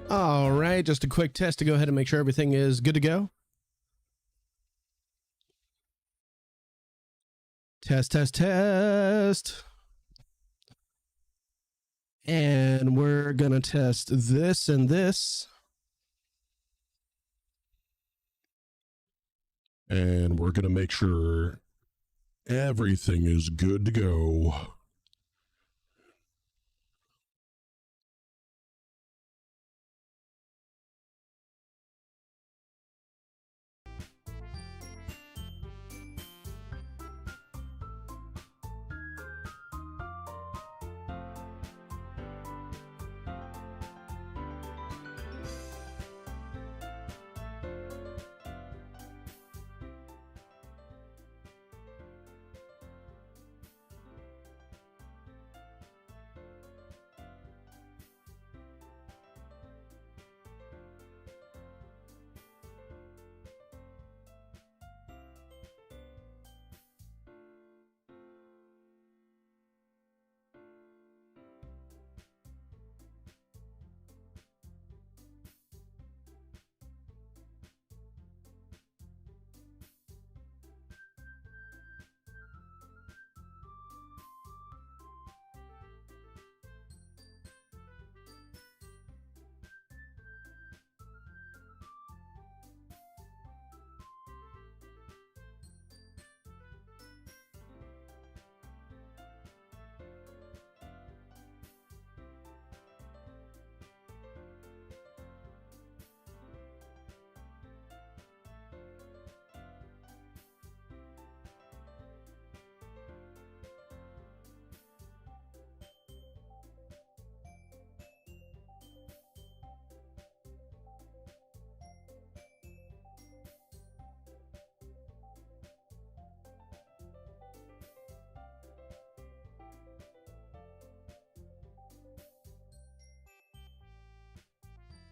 All right, just a quick test to go ahead and make sure everything is good to go. Test, test, test. And we're gonna test this and this. And we're gonna make sure everything is good to go.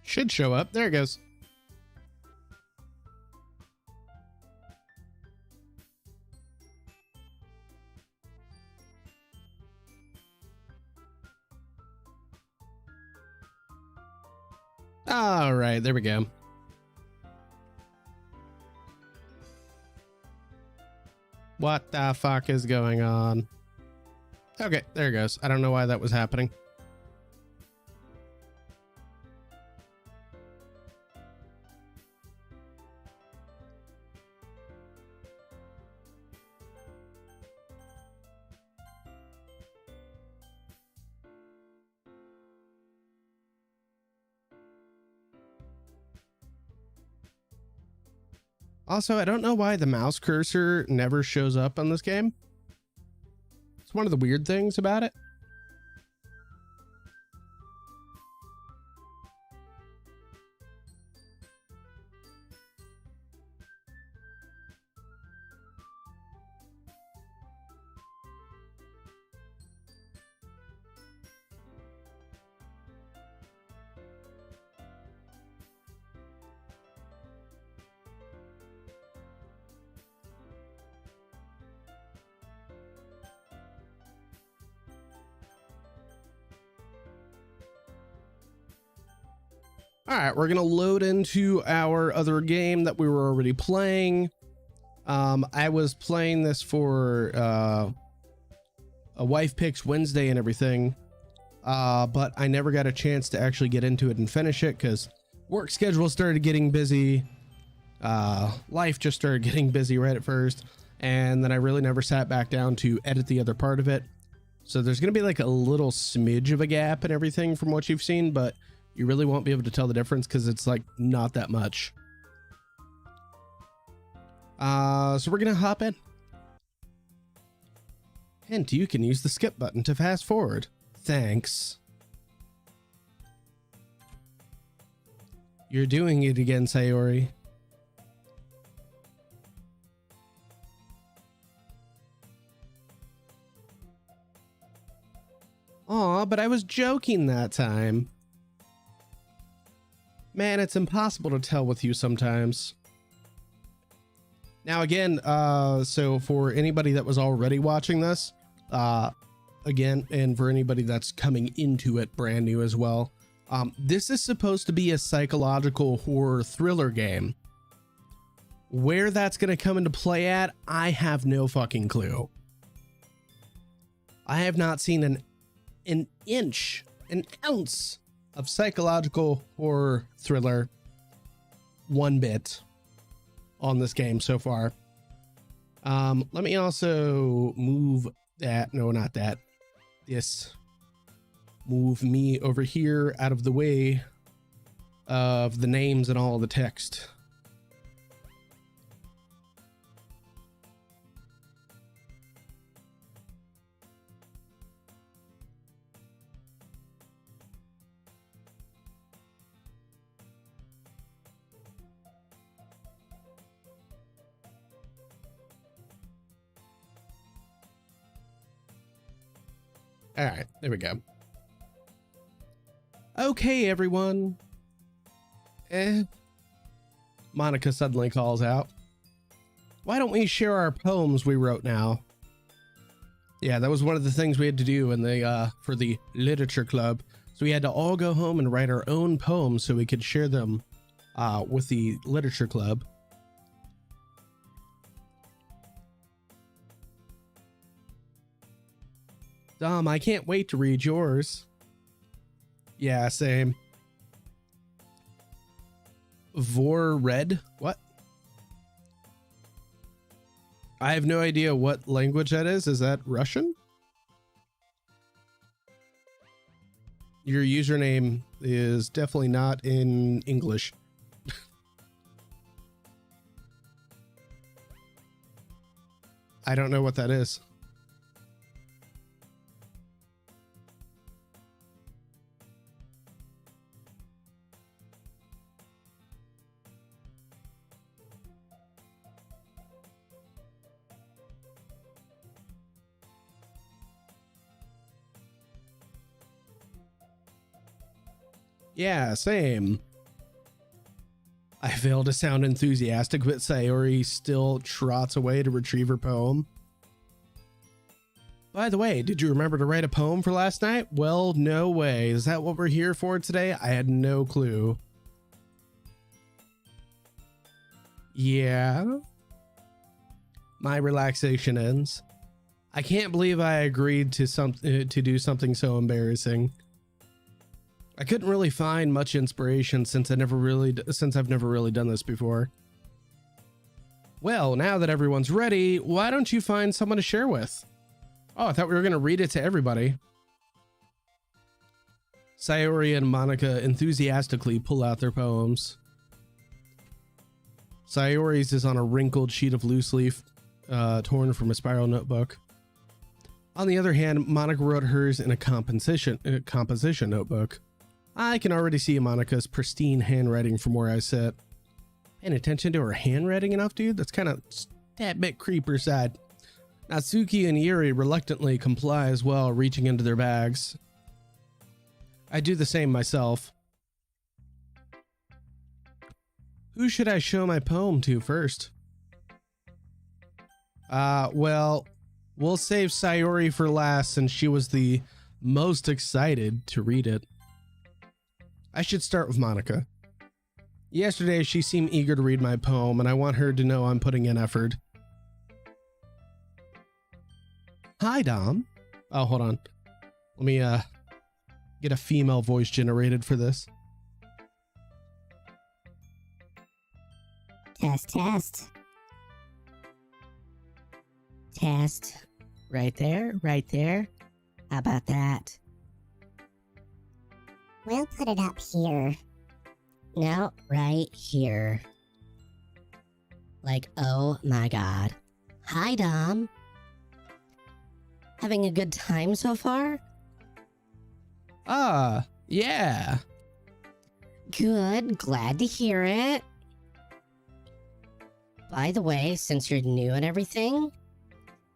Should show up. There it goes. All right, there we go. What the fuck is going on? Okay, there it goes. I don't know why that was happening. Also, I don't know why the mouse cursor never shows up on this game. It's one of the weird things about it. All right, we're gonna load into our other game that we were already playing. I was playing this for a Wife Picks Wednesday and everything, but I never got a chance to actually get into it and finish it because work schedule started getting busy. Life just started getting busy right at first, and then I really never sat back down to edit the other part of it. So there's gonna be like a little smidge of a gap and everything from what you've seen, but you really won't be able to tell the difference because it's like not that much. So we're gonna hop in. Hint, you can use the skip button to fast forward. Thanks. You're doing it again, Sayori. Aw, but I was joking that time. Man, it's impossible to tell with you sometimes. Now again, so for anybody that was already watching this, again, and for anybody that's coming into it brand new as well, This is supposed to be a psychological horror thriller game. Where that's going to come into play at, I have no fucking clue. I have not seen an ounce of psychological horror thriller one bit on this game so far. Let me also move that. No, not that. This. Move me over here out of the way of the names and all the text. All right, there we go. Okay, everyone. Monica suddenly calls out. Why don't we share our poems we wrote now? Yeah, that was one of the things we had to do in the for the literature club. So we had to all go home and write our own poems so we could share them with the literature club. Dom, I can't wait to read yours. Yeah, same. Vor Red? What? I have no idea what language that is. Is that Russian? Your username is definitely not in English. I don't know what that is. Yeah, same. I fail to sound enthusiastic, but Sayori still trots away to retrieve her poem. By the way, did you remember to write a poem for last night? Well, no way. Is that what we're here for today? I had no clue. Yeah. My relaxation ends. I can't believe I agreed to do something so embarrassing. I couldn't really find much inspiration since I've never really done this before. Well, now that everyone's ready, why don't you find someone to share with? Oh, I thought we were going to read it to everybody. Sayori and Monica enthusiastically pull out their poems. Sayori's is on a wrinkled sheet of loose leaf, torn from a spiral notebook. On the other hand, Monica wrote hers in a composition notebook. I can already see Monica's pristine handwriting from where I sit. Paying attention to her handwriting enough, dude? That's kind of that bit creeper side. Natsuki and Yuri reluctantly comply as well, reaching into their bags. I do the same myself. Who should I show my poem to first? Well, we'll save Sayori for last since she was the most excited to read it. I should start with Monica. Yesterday, she seemed eager to read my poem, and I want her to know I'm putting in effort. Hi, Dom. Oh, hold on. Let me get a female voice generated for this. Test, test. Test. Right there, right there. How about that? We'll put it up here. No, right here. Like, oh my god. Hi, Dom. Having a good time so far? Yeah. Good, glad to hear it. By the way, since you're new and everything,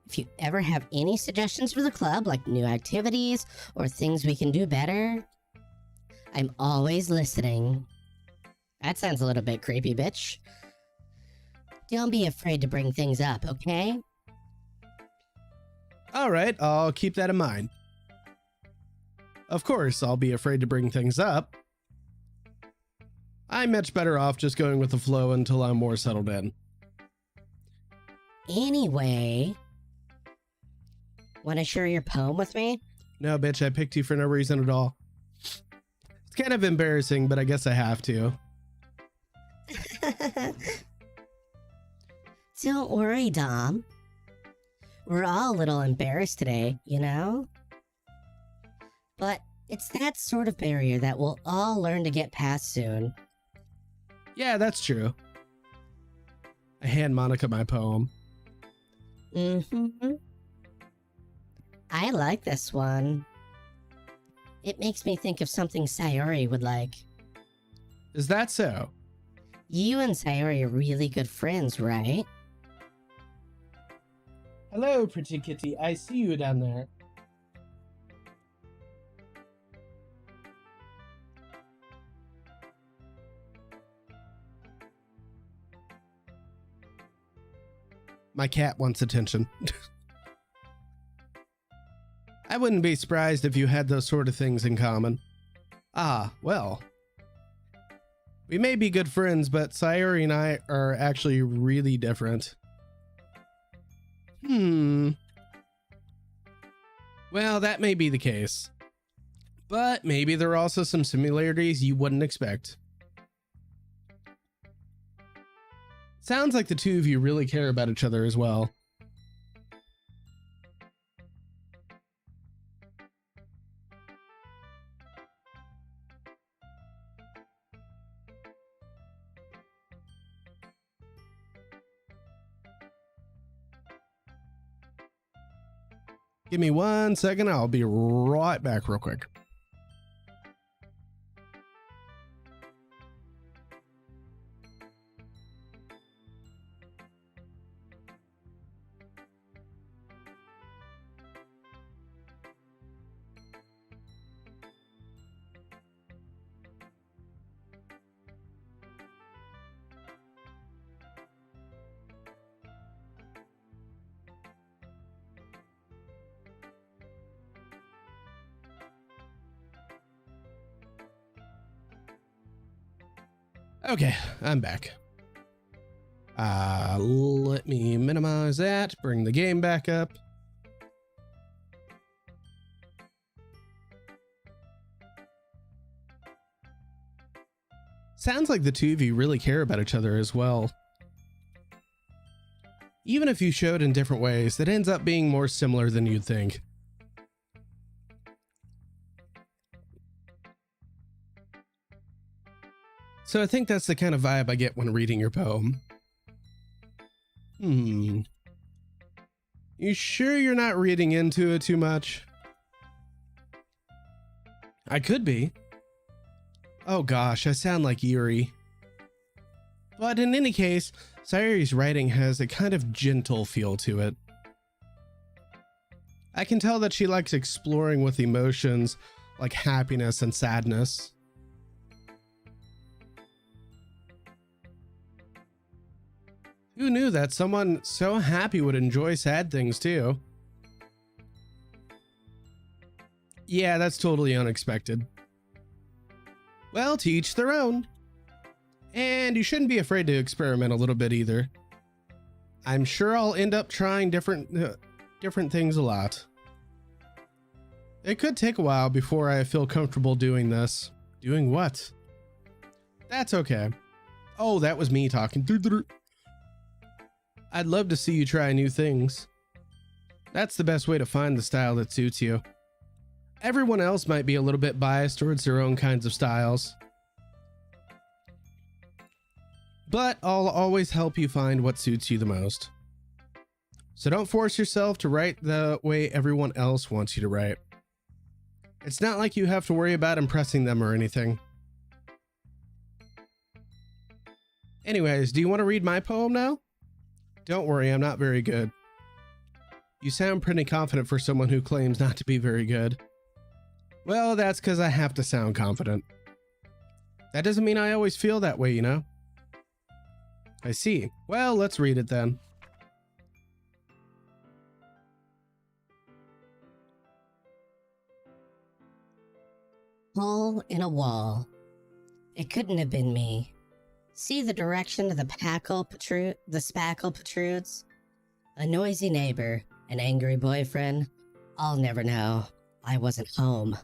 if you ever have any suggestions for the club, like new activities or things we can do better, I'm always listening. That sounds a little bit creepy, bitch. Don't be afraid to bring things up, okay? All right, I'll keep that in mind. Of course, I'll be afraid to bring things up. I'm much better off just going with the flow until I'm more settled in. Anyway, want to share your poem with me? No, bitch, I picked you for no reason at all. It's kind of embarrassing, but I guess I have to. Don't worry, Dom. We're all a little embarrassed today, you know? But it's that sort of barrier that we'll all learn to get past soon. Yeah, that's true. I hand Monica my poem. Mm-hmm. I like this one. It makes me think of something Sayori would like. Is that so? You and Sayori are really good friends, right? Hello, pretty kitty. I see you down there. My cat wants attention. I wouldn't be surprised if you had those sort of things in common. Ah, well. We may be good friends, but Sayori and I are actually really different. Well, that may be the case. But maybe there are also some similarities you wouldn't expect. Sounds like the two of you really care about each other as well. Give me 1 second. I'll be right back real quick. Okay, I'm back. Let me minimize that, bring the game back up. Sounds like the two of you really care about each other as well. Even if you showed in different ways, it ends up being more similar than you'd think. So I think that's the kind of vibe I get when reading your poem. You sure you're not reading into it too much? I could be. Oh gosh, I sound like Yuri. But in any case, Sayori's writing has a kind of gentle feel to it. I can tell that she likes exploring with emotions like happiness and sadness. Who knew that someone so happy would enjoy sad things too? Yeah, that's totally unexpected. Well, to each their own. And you shouldn't be afraid to experiment a little bit either. I'm sure I'll end up trying different things a lot. It could take a while before I feel comfortable doing this. Doing what? That's okay. Oh, that was me talking. I'd love to see you try new things. That's the best way to find the style that suits you. Everyone else might be a little bit biased towards their own kinds of styles. But I'll always help you find what suits you the most. So don't force yourself to write the way everyone else wants you to write. It's not like you have to worry about impressing them or anything. Anyways, do you want to read my poem now? Don't worry, I'm not very good. You sound pretty confident for someone who claims not to be very good. Well, that's because I have to sound confident. That doesn't mean I always feel that way, you know? I see. Well, let's read it then. Hole in a wall. It couldn't have been me. See the direction of the spackle protrudes? A noisy neighbor, an angry boyfriend. I'll never know. I wasn't home.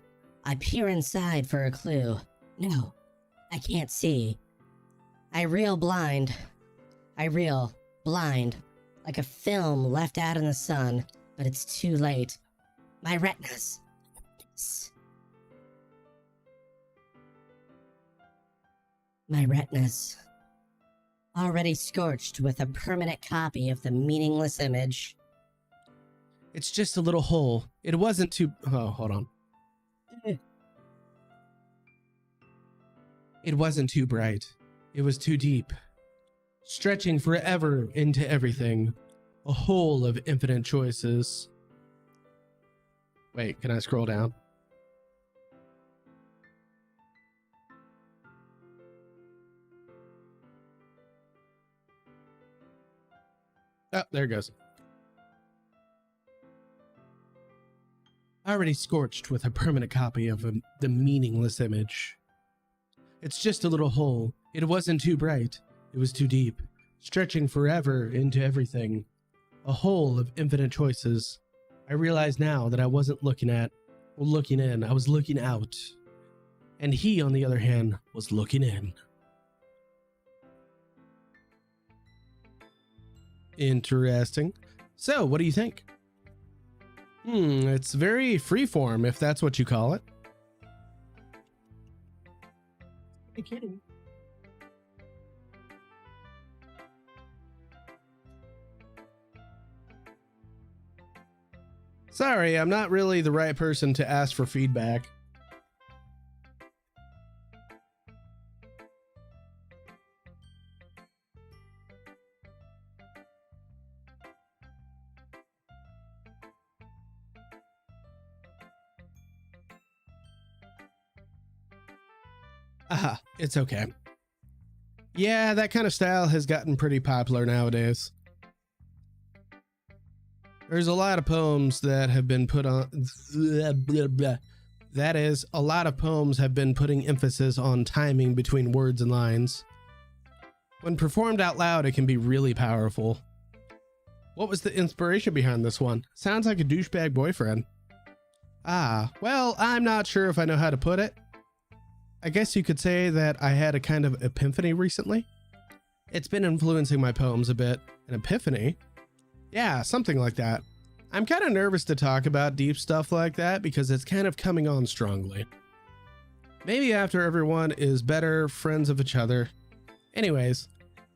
I peer inside for a clue. No, I can't see. I reel blind, like a film left out in the sun, but it's too late. My retinas. My retinas. Already scorched with a permanent copy of the meaningless image. It's just a little hole. It wasn't too... Oh, hold on. It wasn't too bright. It was too deep. Stretching forever into everything. A hole of infinite choices. Wait, can I scroll down? Oh, there it goes. Already scorched with a permanent copy of the meaningless image. It's just a little hole. It wasn't too bright. It was too deep. Stretching forever into everything. A hole of infinite choices. I realize now that I wasn't looking in. I was looking out. And he, on the other hand, was looking in. Interesting. So, what do you think? It's very freeform, if that's what you call it. Are you kidding? Sorry, I'm not really the right person to ask for feedback. Aha, it's okay. Yeah, that kind of style has gotten pretty popular nowadays. There's a lot of poems that have been put on... That is, a lot of poems have been putting emphasis on timing between words and lines. When performed out loud, it can be really powerful. What was the inspiration behind this one? Sounds like a douchebag boyfriend. Ah, well, I'm not sure if I know how to put it. I guess you could say that I had a kind of epiphany recently. It's been influencing my poems a bit. An epiphany? Yeah, something like that. I'm kind of nervous to talk about deep stuff like that because it's kind of coming on strongly. Maybe after everyone is better friends of each other. Anyways,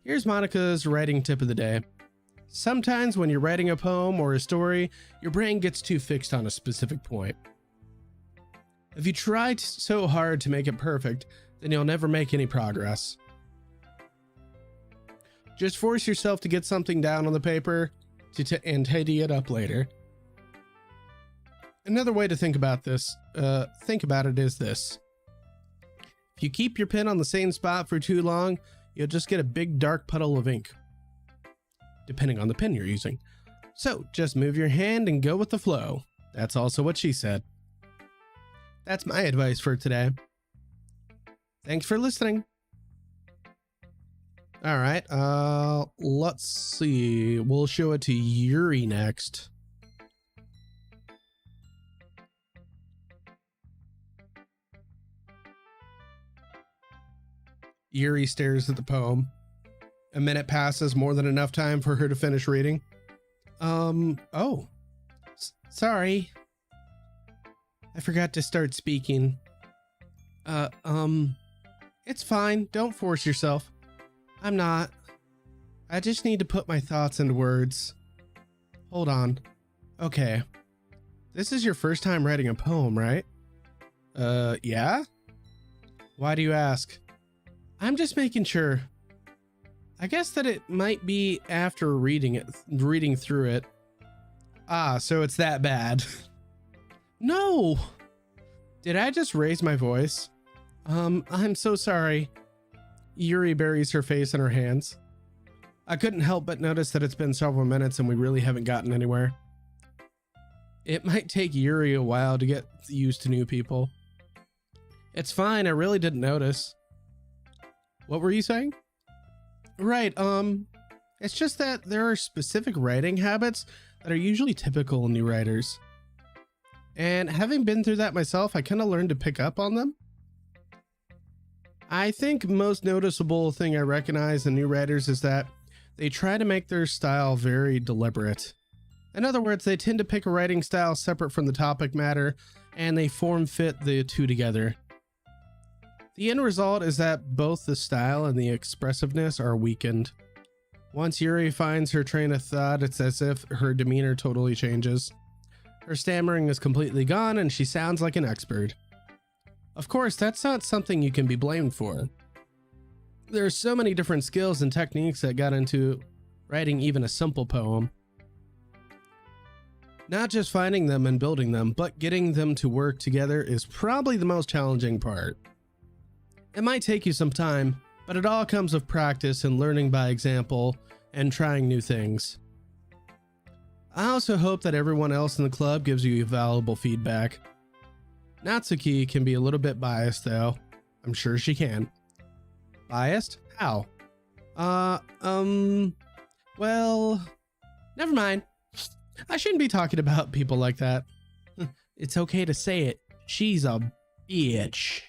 here's Monica's writing tip of the day. Sometimes when you're writing a poem or a story, your brain gets too fixed on a specific point. If you try so hard to make it perfect, then you'll never make any progress. Just force yourself to get something down on the paper and tidy it up later. Another way to think about it is this. If you keep your pen on the same spot for too long, you'll just get a big dark puddle of ink, depending on the pen you're using. So just move your hand and go with the flow. That's also what she said. That's my advice for today. Thanks for listening. All right, let's see. We'll show it to Yuri next. Yuri stares at the poem. A minute passes, more than enough time for her to finish reading. Sorry. I forgot to start speaking. It's fine. Don't force yourself. I'm not. I just need to put my thoughts into words. Hold on. Okay. This is your first time writing a poem, right? Yeah? Why do you ask? I'm just making sure. I guess that it might be after reading through it. Ah, so it's that bad. No! Did I just raise my voice? I'm so sorry. Yuri buries her face in her hands. I couldn't help but notice that it's been several minutes and we really haven't gotten anywhere. It might take Yuri a while to get used to new people. It's fine, I really didn't notice. What were you saying? Right, it's just that there are specific writing habits that are usually typical in new writers. And having been through that myself, I kind of learned to pick up on them. I think most noticeable thing I recognize in new writers is that they try to make their style very deliberate. In other words, they tend to pick a writing style separate from the topic matter, and they form fit the two together. The end result is that both the style and the expressiveness are weakened. Once Yuri finds her train of thought, it's as if her demeanor totally changes. Her stammering is completely gone and she sounds like an expert. Of course, that's not something you can be blamed for. There are so many different skills and techniques that got into writing even a simple poem. Not just finding them and building them, but getting them to work together is probably the most challenging part. It might take you some time, but it all comes with practice and learning by example and trying new things. I also hope that everyone else in the club gives you valuable feedback. Natsuki can be a little bit biased though. I'm sure she can. Biased? How? Well, never mind. I shouldn't be talking about people like that. It's okay to say it. She's a bitch.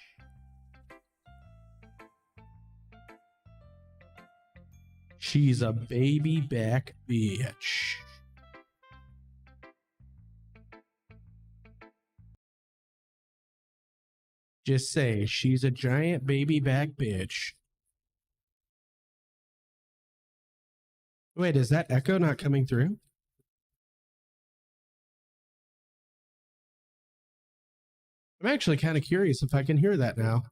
She's a baby back bitch. Just say she's a giant baby back bitch. Wait, is that echo not coming through? I'm actually kind of curious if I can hear that now.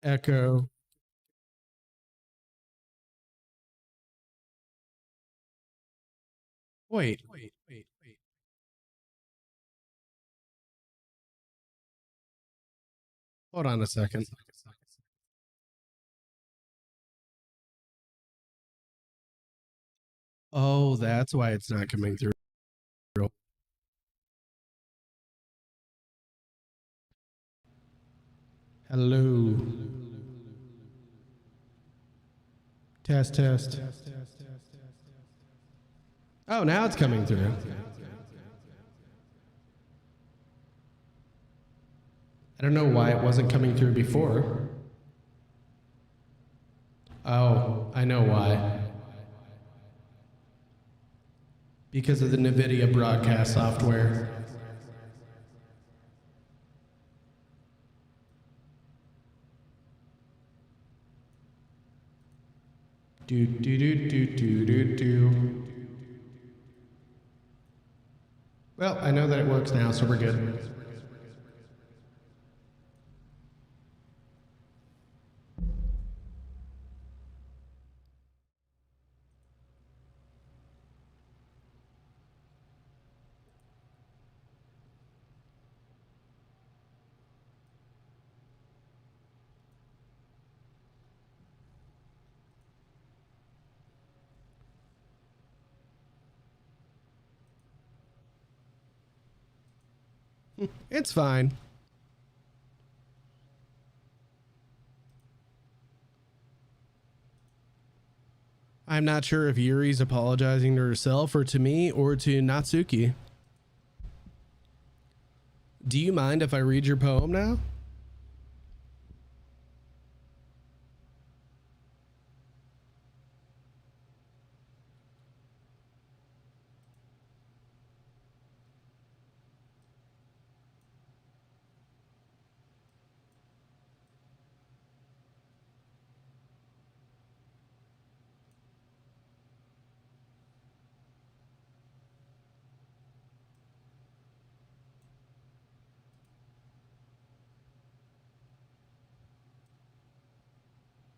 Echo. Wait. Hold on a second. Oh, that's why it's not coming through. Hello. Test. Oh, now it's coming through. I don't know why it wasn't coming through before. Oh, I know why. Because of the NVIDIA broadcast software. Do. Well, I know that it works now, so we're good. It's fine. I'm not sure if Yuri's apologizing to herself or to me or to Natsuki. Do you mind if I read your poem now?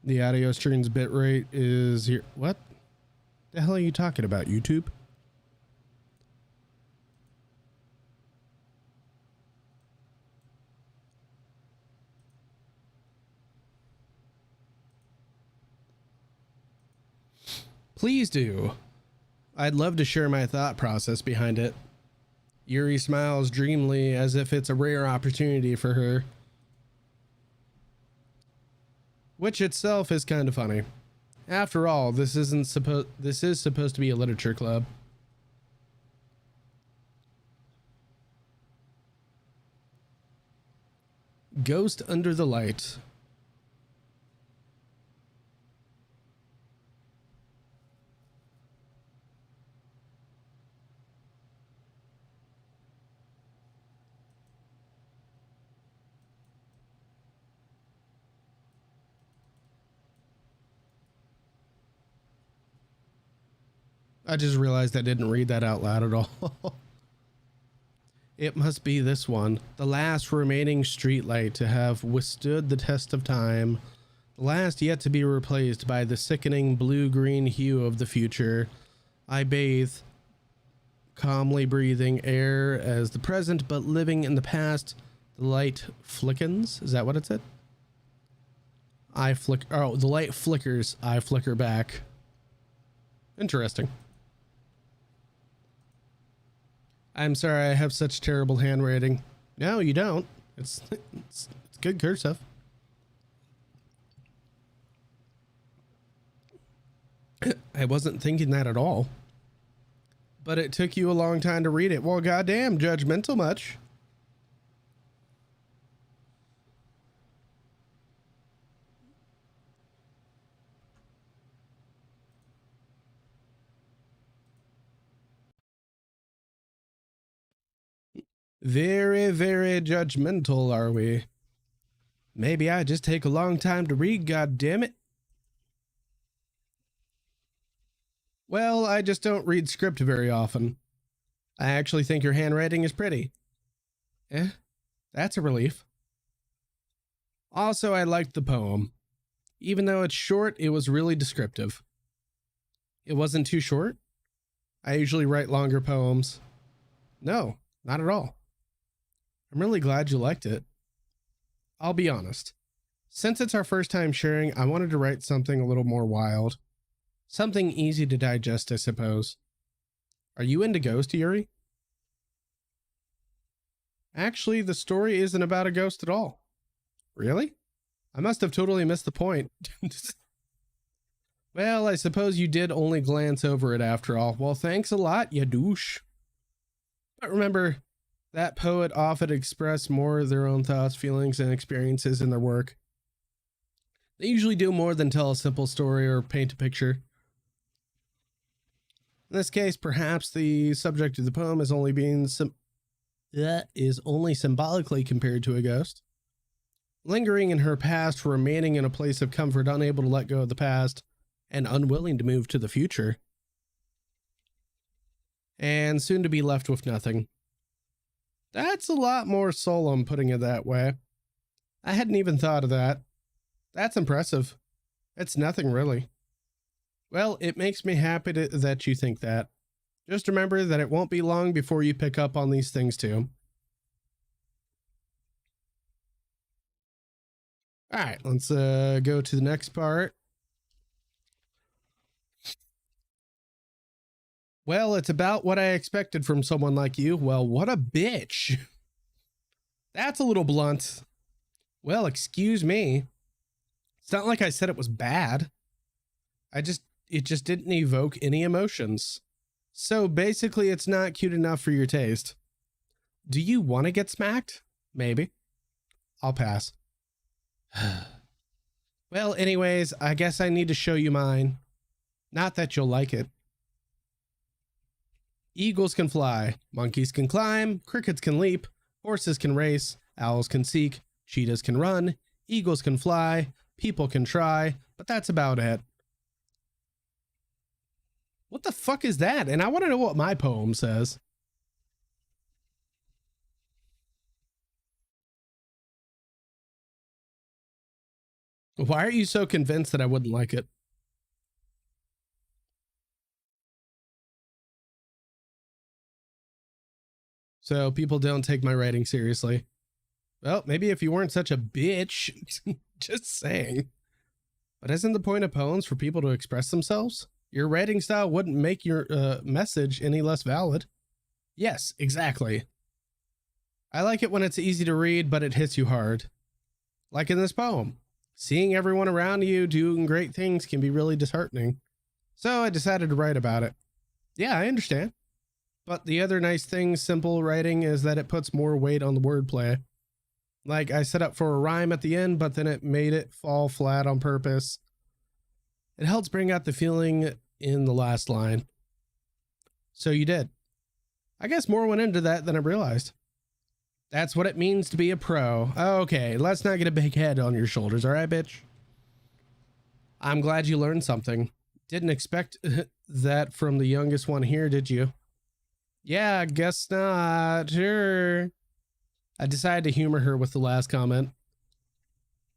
The audio stream's bitrate is here. What the hell are you talking about, YouTube? Please do. I'd love to share my thought process behind it. Yuri smiles dreamily as if it's a rare opportunity for her. which itself is kind of funny. After all, this is supposed to be a literature club. Ghost Under the Light. I just realized I didn't read that out loud at all. It must be this one, the last remaining streetlight to have withstood the test of time, the last yet to be replaced by the sickening blue-green hue of the future. I bathe, calmly breathing air as the present, but living in the past. The light flickens. Is that what it said? Oh, the light flickers. I flicker back. Interesting. I'm sorry I have such terrible handwriting. No, you don't. It's good cursive. I wasn't thinking that at all. But it took you a long time to read it. Well, goddamn, judgmental much. Very, very judgmental, are we? Maybe I just take a long time to read, goddammit. Well, I just don't read script very often. I actually think your handwriting is pretty. That's a relief. Also, I liked the poem. Even though it's short, it was really descriptive. It wasn't too short? I usually write longer poems. No, not at all. I'm really glad you liked it. I'll be honest. Since it's our first time sharing, I wanted to write something a little more wild. Something easy to digest, I suppose. Are you into ghosts, Yuri? Actually, the story isn't about a ghost at all. Really? I must have totally missed the point. Well, I suppose you did only glance over it after all. Well, thanks a lot, you douche. But remember, that poet often expressed more of their own thoughts, feelings, and experiences in their work. They usually do more than tell a simple story or paint a picture. In this case, perhaps the subject of the poem is only symbolically compared to a ghost. Lingering in her past, remaining in a place of comfort, unable to let go of the past, and unwilling to move to the future. And soon to be left with nothing. That's a lot more solemn, putting it that way. I hadn't even thought of that. That's impressive. It's nothing, really. Well, it makes me happy that you think that. Just remember that it won't be long before you pick up on these things, too. All right, let's go to the next part. Well, it's about what I expected from someone like you. Well, what a bitch. That's a little blunt. Well, excuse me. It's not like I said it was bad. It just didn't evoke any emotions. So basically, it's not cute enough for your taste. Do you want to get smacked? Maybe. I'll pass. Well, anyways, I guess I need to show you mine. Not that you'll like it. Eagles can fly, monkeys can climb, crickets can leap, horses can race, owls can seek, cheetahs can run, eagles can fly, people can try, but that's about it. What the fuck is that? And I want to know what my poem says. Why are you so convinced that I wouldn't like it? So people don't take my writing seriously. Well, maybe if you weren't such a bitch. Just saying. But isn't the point of poems for people to express themselves? Your writing style wouldn't make your message any less valid. Yes, exactly. I like it when it's easy to read, but it hits you hard. Like in this poem. Seeing everyone around you doing great things can be really disheartening. So I decided to write about it. Yeah, I understand. But the other nice thing, simple writing, is that it puts more weight on the wordplay. Like, I set up for a rhyme at the end, but then it made it fall flat on purpose. It helps bring out the feeling in the last line. So you did. I guess more went into that than I realized. That's what it means to be a pro. Okay, let's not get a big head on your shoulders, all right, bitch? I'm glad you learned something. Didn't expect that from the youngest one here, did you? Yeah, guess not. Sure. I decided to humor her with the last comment.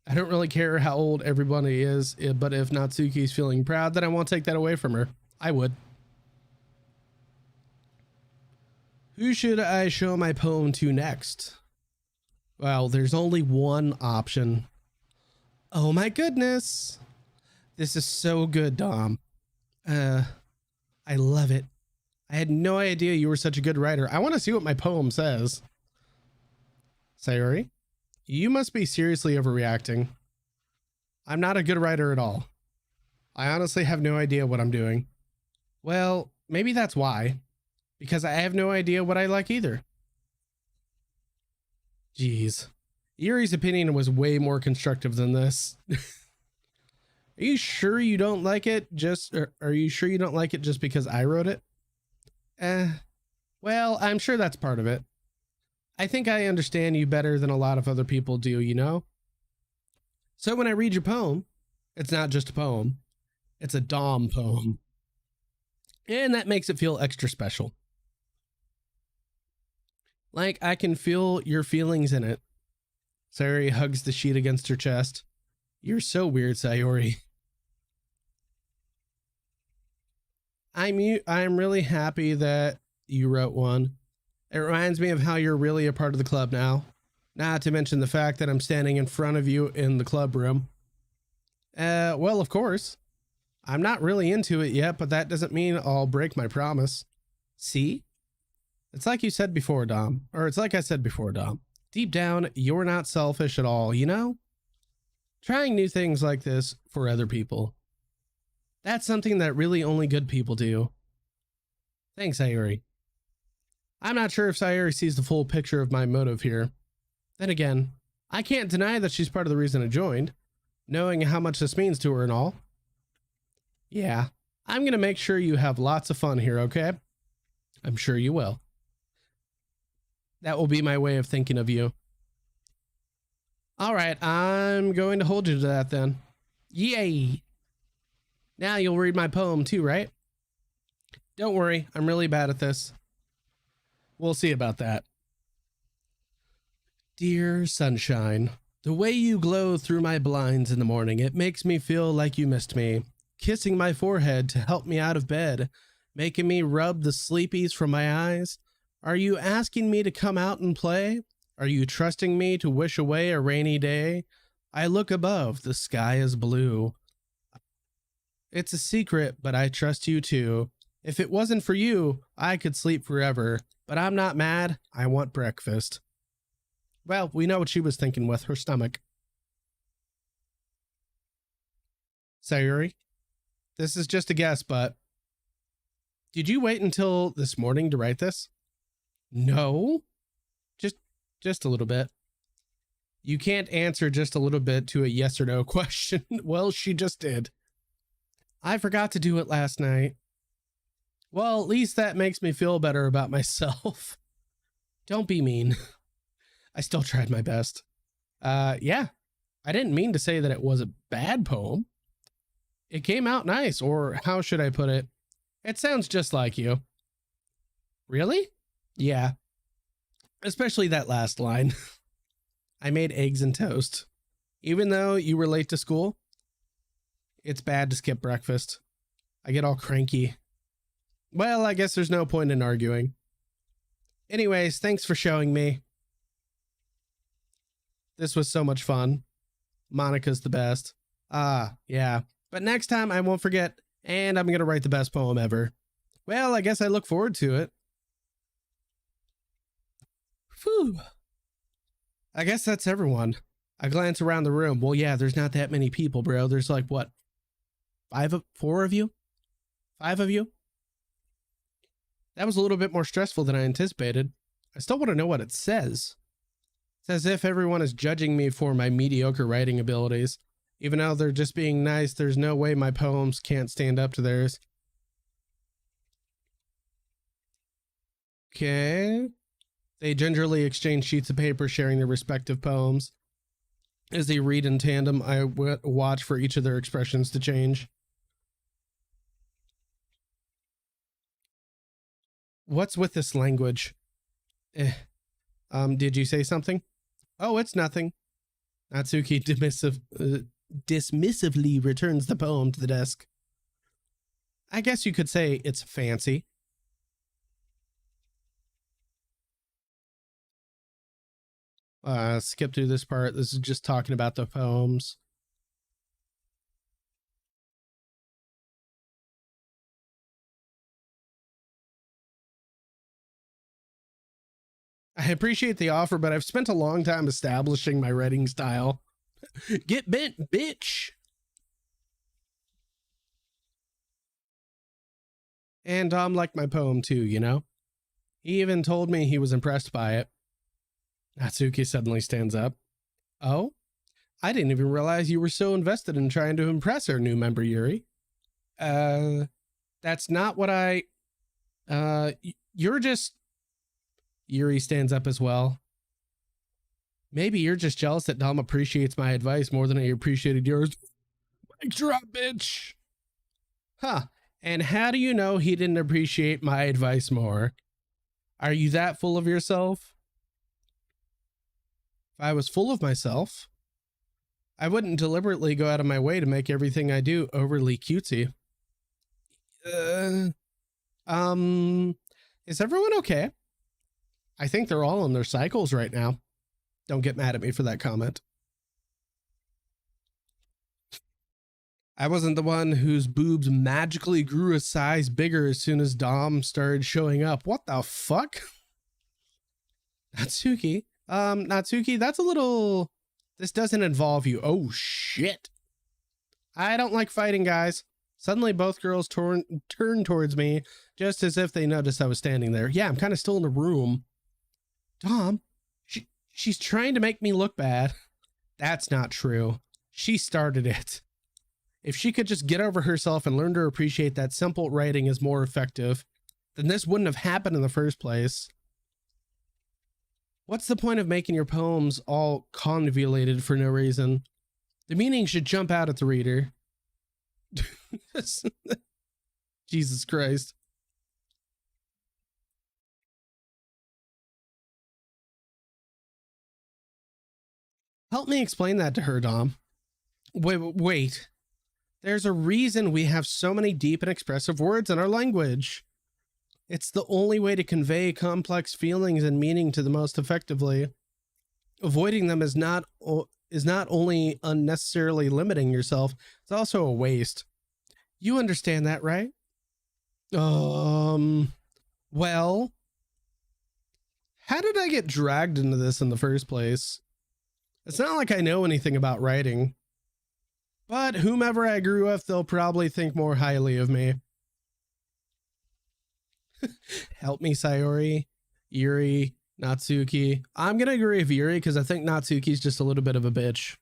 I don't really care how old everybody is, but if Natsuki's feeling proud, then I won't take that away from her. I would. Who should I show my poem to next? Well, there's only one option. Oh my goodness. This is so good, Dom. I love it. I had no idea you were such a good writer. I want to see what my poem says. Sayori, you must be seriously overreacting. I'm not a good writer at all. I honestly have no idea what I'm doing. Well, maybe that's why. Because I have no idea what I like either. Jeez. Yuri's opinion was way more constructive than this. Are you sure you don't like it just because I wrote it? Well, I'm sure that's part of it. I think I understand you better than a lot of other people do, you know? So when I read your poem, it's not just a poem. It's a Dom poem. And that makes it feel extra special. Like I can feel your feelings in it. Sayori hugs the sheet against her chest. You're so weird, Sayori. I'm really happy that you wrote one. It reminds me of how you're really a part of the club now. Not to mention the fact that I'm standing in front of you in the club room. Well, of course. I'm not really into it yet, but that doesn't mean I'll break my promise. See? It's like you said before, Dom. Or it's like I said before, Dom. Deep down, you're not selfish at all, you know? Trying new things like this for other people. That's something that really only good people do. Thanks, Sayori. I'm not sure if Sayori sees the full picture of my motive here. Then again, I can't deny that she's part of the reason I joined, knowing how much this means to her and all. Yeah, I'm gonna make sure you have lots of fun here, okay? I'm sure you will. That will be my way of thinking of you. All right, I'm going to hold you to that then. Yay! Now you'll read my poem too, right? Don't worry, I'm really bad at this. We'll see about that. Dear sunshine, the way you glow through my blinds in the morning, it makes me feel like you missed me. Kissing my forehead to help me out of bed, making me rub the sleepies from my eyes. Are you asking me to come out and play? Are you trusting me to wish away a rainy day? I look above, the sky is blue. It's a secret, but I trust you too. If it wasn't for you, I could sleep forever. But I'm not mad. I want breakfast. Well, we know what she was thinking with her stomach. Sayori, this is just a guess, but did you wait until this morning to write this? No. Just a little bit. You can't answer just a little bit to a yes or no question. Well, she just did. I forgot to do it last night. Well, at least that makes me feel better about myself. Don't be mean. I still tried my best. Yeah, I didn't mean to say that it was a bad poem. It came out nice, or how should I put it? It sounds just like you. Really? Yeah. Especially that last line. I made eggs and toast. Even though you were late to school, it's bad to skip breakfast. I get all cranky. Well, I guess there's no point in arguing. Anyways, thanks for showing me. This was so much fun. Monica's the best. Yeah. But next time I won't forget, and I'm going to write the best poem ever. Well, I guess I look forward to it. Phew. I guess that's everyone. I glance around the room. Well, yeah, there's not that many people, bro. There's like, what, 4 of you? 5 of you? That was a little bit more stressful than I anticipated. I still want to know what it says. It's as if everyone is judging me for my mediocre writing abilities. Even though they're just being nice, there's no way my poems can't stand up to theirs. Okay. They gingerly exchange sheets of paper, sharing their respective poems. As they read in tandem, I watch for each of their expressions to change. What's with this language? Did you say something? Oh, it's nothing. Natsuki dismissively returns the poem to the desk. I guess you could say it's fancy. Skip through this part. This is just talking about the poems. I appreciate the offer, but I've spent a long time establishing my writing style. Get bent, bitch. And Dom liked my poem too, you know? He even told me he was impressed by it. Natsuki suddenly stands up. Oh? I didn't even realize you were so invested in trying to impress our new member, Yuri. That's not what you're just... Yuri stands up as well. Maybe you're just jealous that Dom appreciates my advice more than I appreciated yours. Mic drop, bitch. Huh. And how do you know he didn't appreciate my advice more? Are you that full of yourself? If I was full of myself, I wouldn't deliberately go out of my way to make everything I do overly cutesy. Is everyone okay? I think they're all on their cycles right now. Don't get mad at me for that comment. I wasn't the one whose boobs magically grew a size bigger as soon as Dom started showing up. What the fuck? Natsuki. Natsuki, that's a little... This doesn't involve you. Oh, shit. I don't like fighting, guys. Suddenly, both girls turned towards me, just as if they noticed I was standing there. Yeah, I'm kind of still in the room. Dom, she's trying to make me look bad. That's not true. She started it. If she could just get over herself and learn to appreciate that simple writing is more effective, then this wouldn't have happened in the first place. What's the point of making your poems all convoluted for no reason? The meaning should jump out at the reader. Jesus Christ. Help me explain that to her, Dom. Wait. There's a reason we have so many deep and expressive words in our language. It's the only way to convey complex feelings and meaning to the most effectively. Avoiding them is not only unnecessarily limiting yourself, it's also a waste. You understand that, right? Well, how did I get dragged into this in the first place? It's not like I know anything about writing. But whomever I grew with, they'll probably think more highly of me. Help me, Sayori, Yuri, Natsuki. I'm going to agree with Yuri because I think Natsuki's just a little bit of a bitch.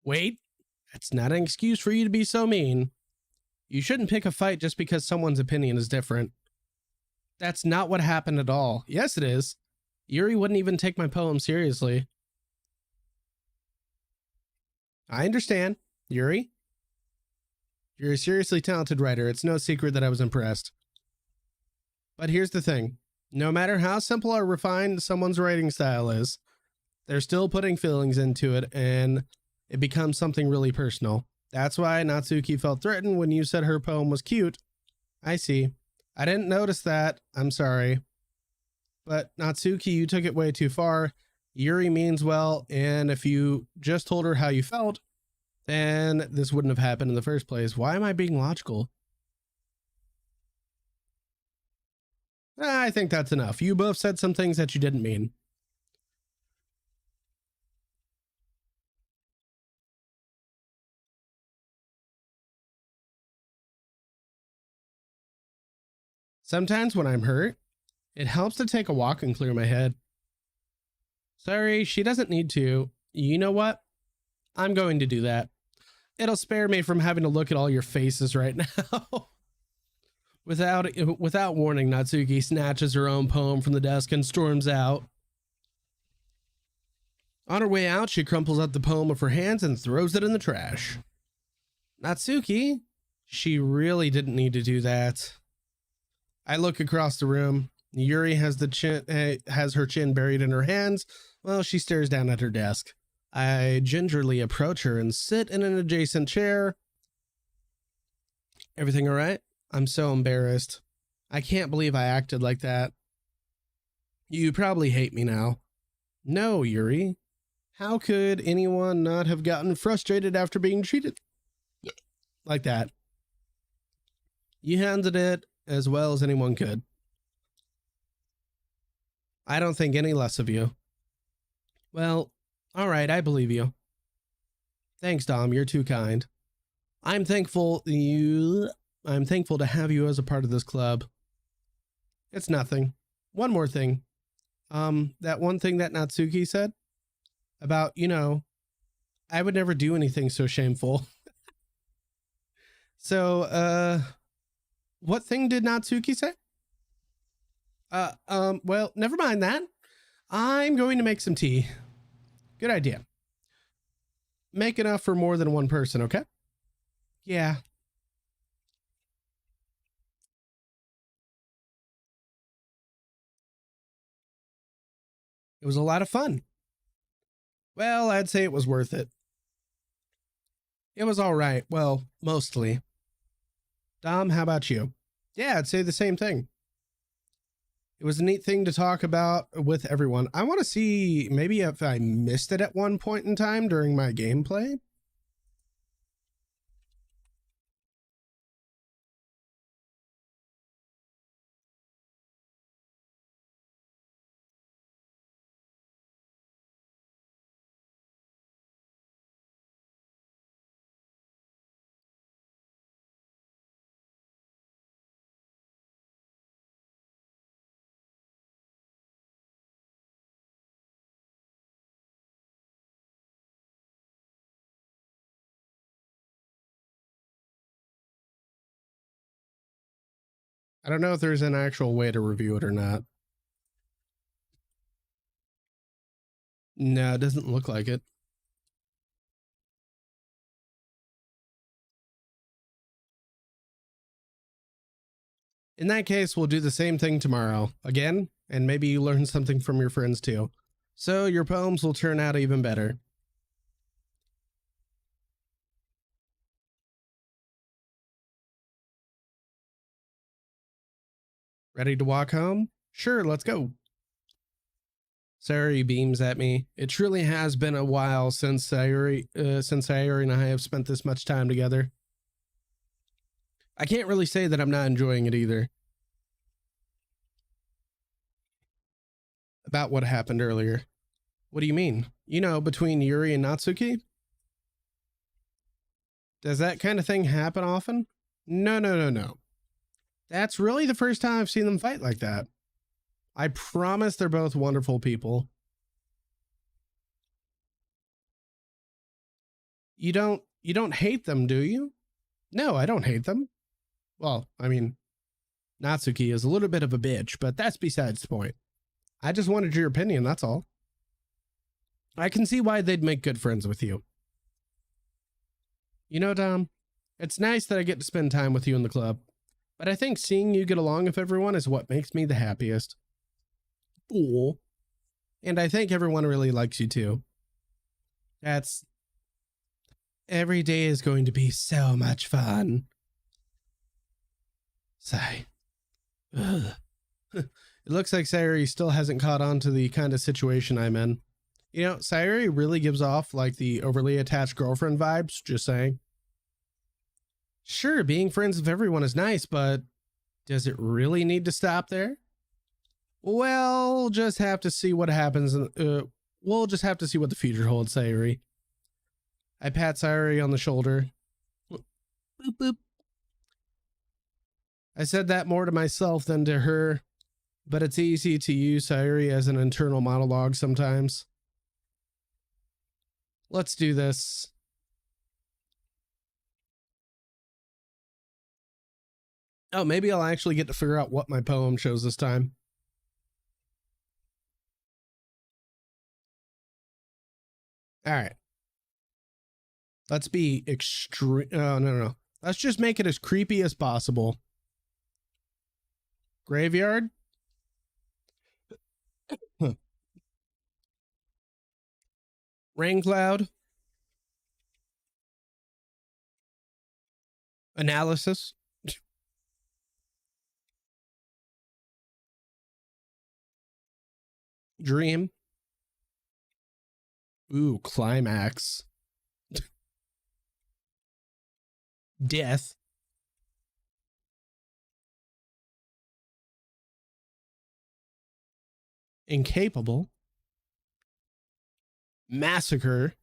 Wait, that's not an excuse for you to be so mean. You shouldn't pick a fight just because someone's opinion is different. That's not what happened at all. Yes, it is. Yuri wouldn't even take my poem seriously. I understand, Yuri. You're a seriously talented writer. It's no secret that I was impressed. But here's the thing. No matter how simple or refined someone's writing style is, they're still putting feelings into it, and it becomes something really personal. That's why Natsuki felt threatened when you said her poem was cute. I see. I didn't notice that. I'm sorry. But Natsuki, you took it way too far. Yuri means well, and if you just told her how you felt, then this wouldn't have happened in the first place. Why am I being logical? I think that's enough. You both said some things that you didn't mean. Sometimes when I'm hurt, it helps to take a walk and clear my head. Sorry, she doesn't need to. You know what? I'm going to do that. It'll spare me from having to look at all your faces right now. Without warning, Natsuki snatches her own poem from the desk and storms out. On her way out, she crumples up the poem of her hands and throws it in the trash. Natsuki? She really didn't need to do that. I look across the room. Yuri has her chin buried in her hands while she stares down at her desk. I gingerly approach her and sit in an adjacent chair. Everything all right? I'm so embarrassed. I can't believe I acted like that. You probably hate me now. No, Yuri. How could anyone not have gotten frustrated after being treated like that? You handled it as well as anyone could. I don't think any less of you. Well, all right, I believe you. Thanks, Dom. You're too kind. I'm thankful to have you as a part of this club. It's nothing. One more thing. That one thing that Natsuki said about, I would never do anything so shameful. So, what thing did Natsuki say? Well, never mind that. I'm going to make some tea. Good idea. Make enough for more than one person, okay? Yeah. It was a lot of fun. Well, I'd say it was worth it. It was all right. Well, mostly. Dom, how about you? Yeah, I'd say the same thing. It was a neat thing to talk about with everyone. I want to see maybe if I missed it at one point in time during my gameplay. I don't know if there's an actual way to review it or not. No, it doesn't look like it. In that case, we'll do the same thing tomorrow again, and maybe you learn something from your friends too. So your poems will turn out even better. Ready to walk home? Sure, let's go. Sayuri beams at me. It truly has been a while since Sayuri and I have spent this much time together. I can't really say that I'm not enjoying it either. About what happened earlier. What do you mean? Between Yuri and Natsuki? Does that kind of thing happen often? No. That's really the first time I've seen them fight like that. I promise they're both wonderful people. You don't hate them, do you? No, I don't hate them. Well, I mean, Natsuki is a little bit of a bitch, but that's besides the point. I just wanted your opinion, that's all. I can see why they'd make good friends with you. Dom, it's nice that I get to spend time with you in the club, but I think seeing you get along with everyone is what makes me the happiest. Cool. And I think everyone really likes you too. Every day is going to be so much fun. Sigh. Ugh. It looks like Sayuri still hasn't caught on to the kind of situation I'm in. Sayuri really gives off like the overly attached girlfriend vibes, just saying. Sure, being friends with everyone is nice, but does it really need to stop there? We'll just have to see what happens. We'll just have to see what the future holds, Sayuri. I pat Sayuri on the shoulder. Boop, boop. I said that more to myself than to her, but it's easy to use Sayuri as an internal monologue sometimes. Let's do this. Oh, maybe I'll actually get to figure out what my poem shows this time. All right. Let's be extreme. Oh, no. Let's just make it as creepy as possible. Graveyard. Rain cloud. Analysis. Dream. Ooh, climax. Death. Incapable. Massacre.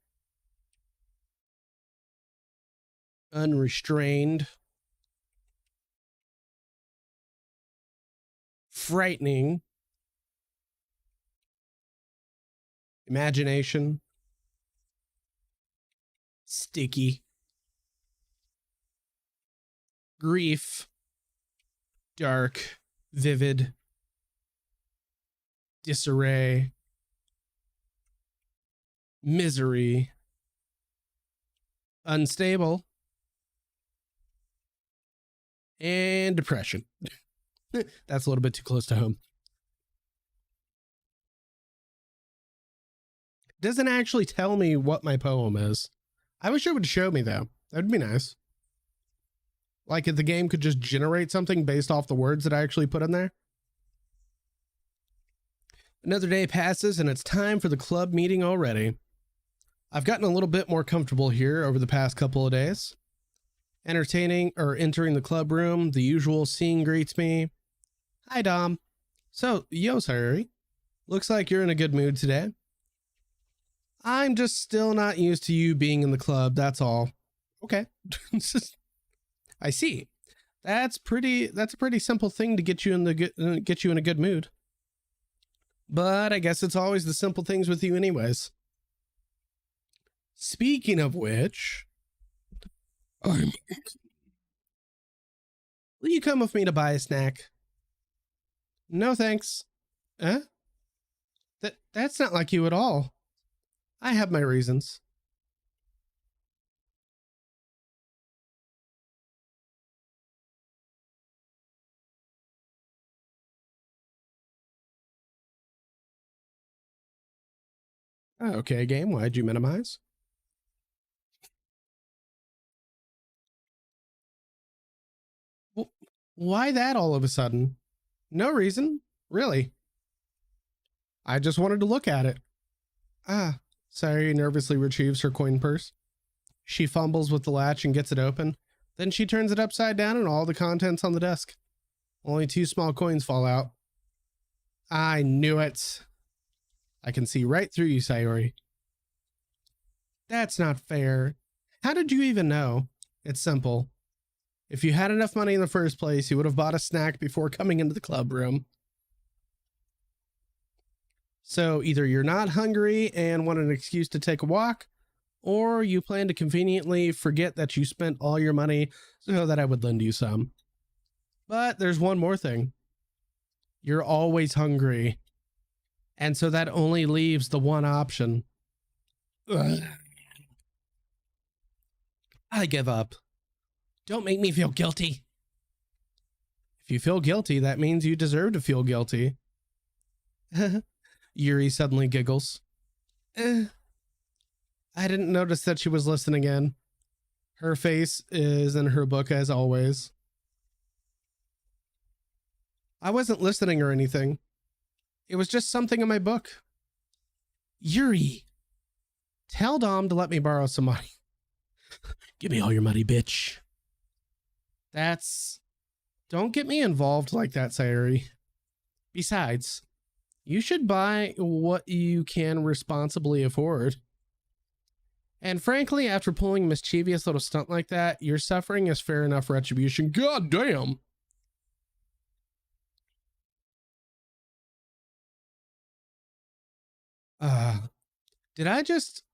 Unrestrained. Frightening. Imagination. Sticky. Grief. Dark. Vivid. Disarray. Misery. Unstable. And depression. That's a little bit too close to home. Doesn't actually tell me what my poem is. I wish it would show me though. That'd be nice. Like if the game could just generate something based off the words that I actually put in there. Another day passes and it's time for the club meeting already. I've gotten a little bit more comfortable here over the past couple of days. Entering the club room, the usual scene greets me. Hi, Dom. So, yo, Sayuri. Looks like you're in a good mood today. I'm just still not used to you being in the club, that's all. Okay. I see. That's a pretty simple thing to get you in a good mood. But I guess it's always the simple things with you anyways. Speaking of which, will you come with me to buy a snack? No, thanks. Huh? That's not like you at all. I have my reasons. Okay, game, why'd you minimize? Why that all of a sudden? No reason, really. I just wanted to look at it. Sayuri nervously retrieves her coin purse. She fumbles with the latch and gets it open. Then she turns it upside down and all the contents on the desk. Only 2 small coins fall out. I knew it. I can see right through you, Sayuri. That's not fair. How did you even know? It's simple. If you had enough money in the first place, you would have bought a snack before coming into the club room. So either you're not hungry and want an excuse to take a walk, or you plan to conveniently forget that you spent all your money so that I would lend you some. But there's one more thing. You're always hungry. And so that only leaves the one option. Ugh. I give up. Don't make me feel guilty. If you feel guilty, that means you deserve to feel guilty. Yuri suddenly giggles. I didn't notice that she was listening in. Her face is in her book as always. I wasn't listening or anything. It was just something in my book. Yuri, tell Dom to let me borrow some money. Give me all your money, bitch. Don't get me involved like that, Sayuri. Besides, You should buy what you can responsibly afford. And frankly, after pulling a mischievous little stunt like that, your suffering is fair enough retribution. God damn. Did I just...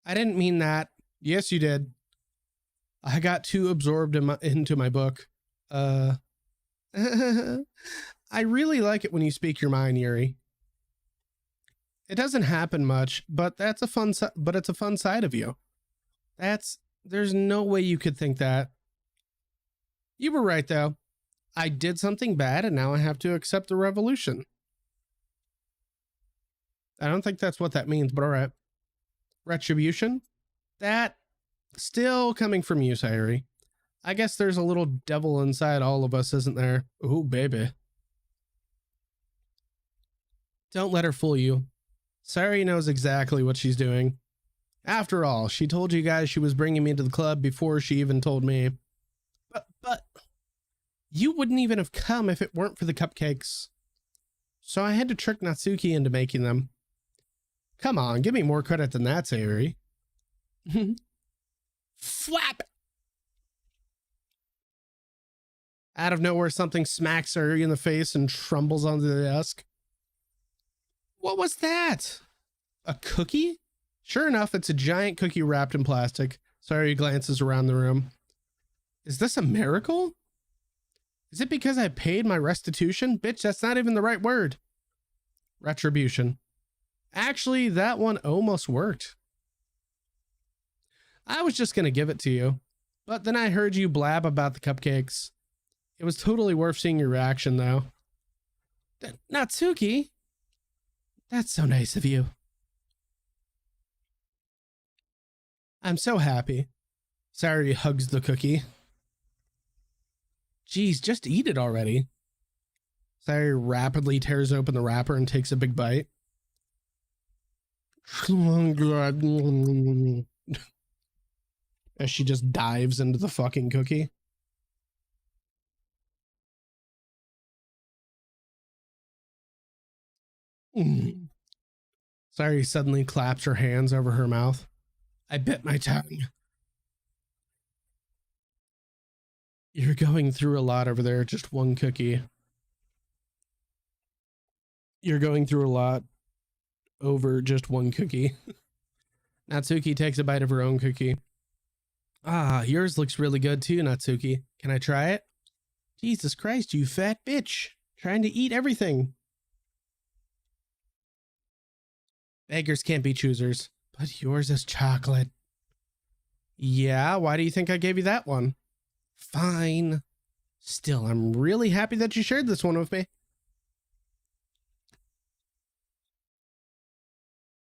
I didn't mean that. Yes, you did. I got too absorbed into my book. I really like it when you speak your mind, Yuri. It doesn't happen much, but it's a fun side of you. There's no way you could think that. You were right though. I did something bad and now I have to accept the revolution. I don't think that's what that means, but all right. Retribution? That still coming from you, Sayuri. I guess there's a little devil inside all of us, isn't there? Ooh, baby. Don't let her fool you. Sayuri knows exactly what she's doing. After all, she told you guys she was bringing me to the club before she even told me. But you wouldn't even have come if it weren't for the cupcakes. So I had to trick Natsuki into making them. Come on, give me more credit than that, Sayuri. Flap! Out of nowhere, something smacks Sayuri in the face and trumbles onto the desk. What was that? A cookie? Sure enough, it's a giant cookie wrapped in plastic. Sayuri glances around the room. Is this a miracle? Is it because I paid my restitution? Bitch, that's not even the right word. Retribution. Actually, that one almost worked. I was just gonna give it to you, but then I heard you blab about the cupcakes. It was totally worth seeing your reaction, though. Natsuki? That's so nice of you. I'm so happy. Sayuri hugs the cookie. Geez, just eat it already. Sayuri rapidly tears open the wrapper and takes a big bite. As she just dives into the fucking cookie. Sayuri suddenly claps her hands over her mouth. I bit my tongue. You're going through a lot over there, just one cookie. You're going through a lot over just one cookie. Natsuki takes a bite of her own cookie. Ah, yours looks really good too, Natsuki. Can I try it? Jesus Christ, you fat bitch. Trying to eat everything. Beggars can't be choosers, but yours is chocolate. Yeah, why do you think I gave you that one? Fine. Still, I'm really happy that you shared this one with me.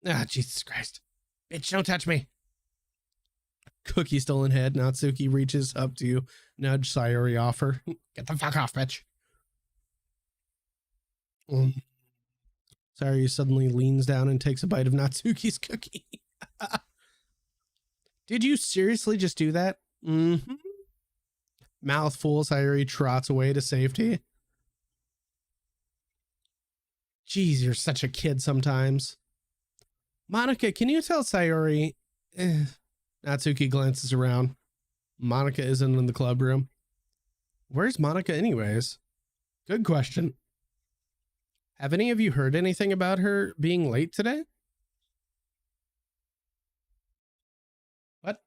Ah, Jesus Christ. Bitch, don't touch me. Cookie stolen head. Natsuki reaches up to nudge Sayuri off her. Get the fuck off, bitch. Sayuri suddenly leans down and takes a bite of Natsuki's cookie. Did you seriously just do that? Mm-hmm. Mouthful, Sayuri trots away to safety. Jeez, you're such a kid sometimes. Monica, can you tell Sayuri... Natsuki glances around. Monica isn't in the club room. Where's Monica anyways? Good question. Have any of you heard anything about her being late today? What?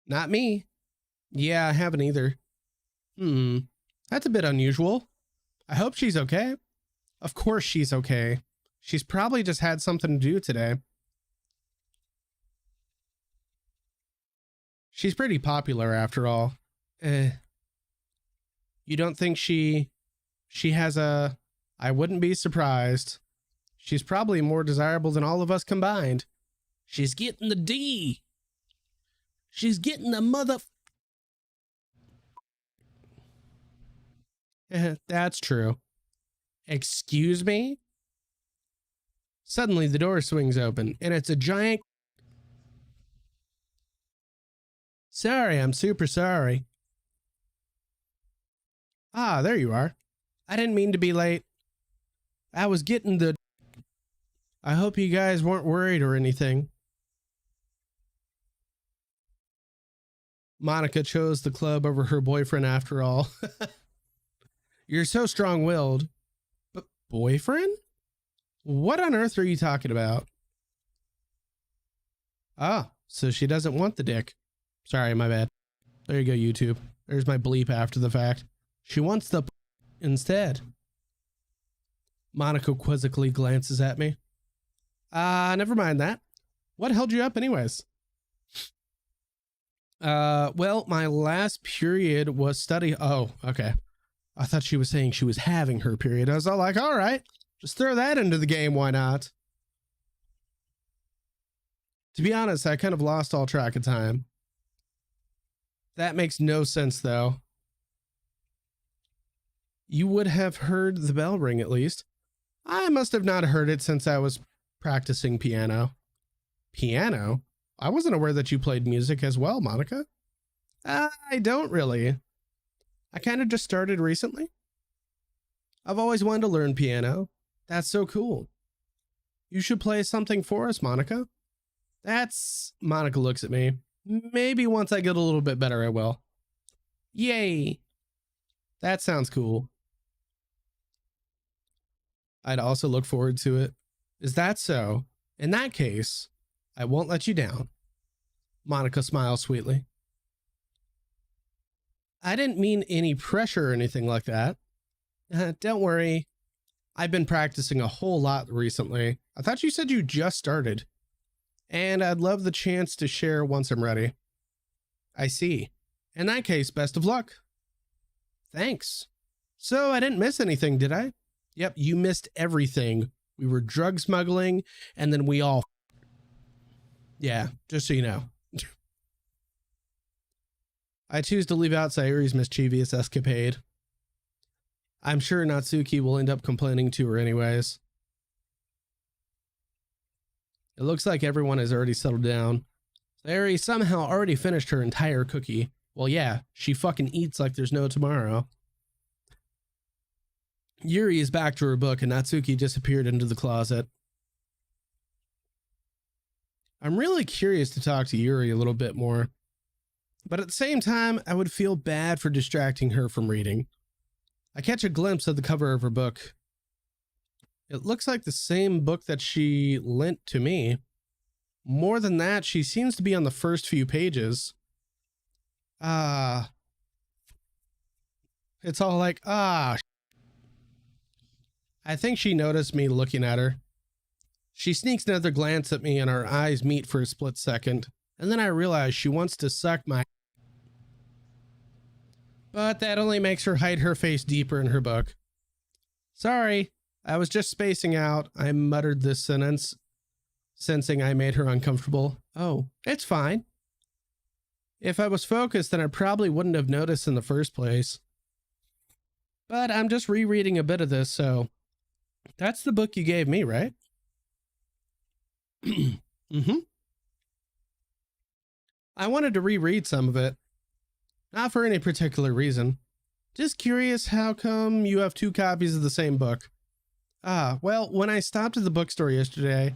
Not me. Yeah, I haven't either. That's a bit unusual. I hope she's okay. Of course she's okay. She's probably just had something to do today. She's pretty popular after all. You don't think she has a... I wouldn't be surprised. She's probably more desirable than all of us combined. She's getting the D. She's getting the mother... That's true. Excuse me? Suddenly, the door swings open, and it's a giant... Sorry, I'm super sorry. Ah, there you are. I didn't mean to be late. I was getting the... I hope you guys weren't worried or anything. Monica chose the club over her boyfriend after all. You're so strong-willed. But boyfriend? What on earth are you talking about? Ah, so she doesn't want the dick. Sorry, my bad. There you go, YouTube. There's my bleep after the fact. She wants the instead. Monica quizzically glances at me. Never mind that. What held you up anyways? Well, my last period was study. Oh, okay. I thought she was saying she was having her period. I was all like, all right, just throw that into the game. Why not? To be honest, I kind of lost all track of time. That makes no sense, though. You would have heard the bell ring, at least. I must have not heard it since I was practicing piano. Piano? I wasn't aware that you played music as well, Monica. I don't really. I kind of just started recently. I've always wanted to learn piano. That's so cool. You should play something for us, Monica. Monica looks at me. Maybe once I get a little bit better, I will. Yay. That sounds cool. I'd also look forward to it. Is that so? In that case, I won't let you down. Monica smiles sweetly. I didn't mean any pressure or anything like that. Don't worry. I've been practicing a whole lot recently. I thought you said you just started. And I'd love the chance to share once I'm ready. I see. In that case, best of luck. Thanks. So I didn't miss anything, did I? Yep, you missed everything. We were drug smuggling, and then we all... Yeah, just so you know. I choose to leave out Sayuri's mischievous escapade. I'm sure Natsuki will end up complaining to her anyways. It looks like everyone has already settled down. Sayuri somehow already finished her entire cookie. Well, yeah, she fucking eats like there's no tomorrow. Yuri is back to her book and Natsuki disappeared into the closet. I'm really curious to talk to Yuri a little bit more. But at the same time, I would feel bad for distracting her from reading. I catch a glimpse of the cover of her book. It looks like the same book that she lent to me. More than that, she seems to be on the first few pages. It's all like, I think she noticed me looking at her. She sneaks another glance at me and our eyes meet for a split second. And then I realize she wants to suck my... But that only makes her hide her face deeper in her book. Sorry, I was just spacing out. I muttered this sentence, sensing I made her uncomfortable. Oh, it's fine. If I was focused, then I probably wouldn't have noticed in the first place. But I'm just rereading a bit of this, so... That's the book you gave me, right? Mm-hmm. I wanted to reread some of it. Not for any particular reason. Just curious how come you have 2 copies of the same book. Well, when I stopped at the bookstore yesterday,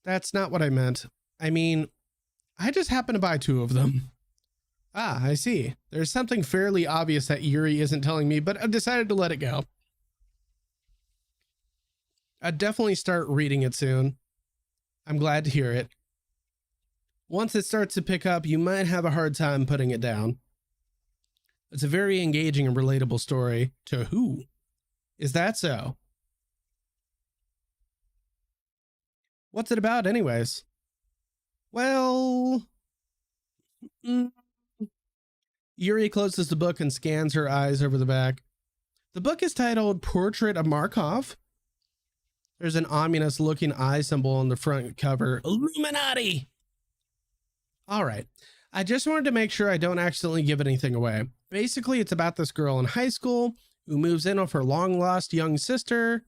that's not what I meant. I mean, I just happened to buy 2 of them. I see. There's something fairly obvious that Yuri isn't telling me, but I've decided to let it go. I'd definitely start reading it soon. I'm glad to hear it. Once it starts to pick up, you might have a hard time putting it down. It's a very engaging and relatable story. To who? Is that so? What's it about anyways? Well... Yuri closes the book and scans her eyes over the back. The book is titled Portrait of Markov. There's an ominous looking eye symbol on the front cover. Illuminati! All right. I just wanted to make sure I don't accidentally give anything away. Basically, it's about this girl in high school who moves in with her long-lost young sister.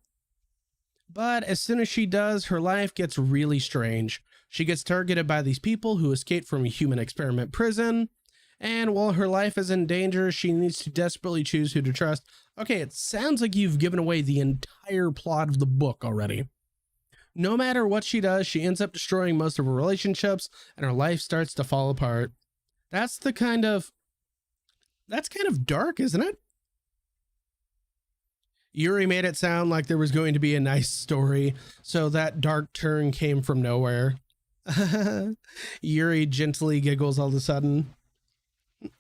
But as soon as she does, her life gets really strange. She gets targeted by these people who escaped from a human experiment prison. And while her life is in danger, she needs to desperately choose who to trust. Okay, it sounds like you've given away the entire plot of the book already. No matter what she does, she ends up destroying most of her relationships and her life starts to fall apart. That's kind of dark, isn't it? Yuri made it sound like there was going to be a nice story, so that dark turn came from nowhere. Yuri gently giggles all of a sudden.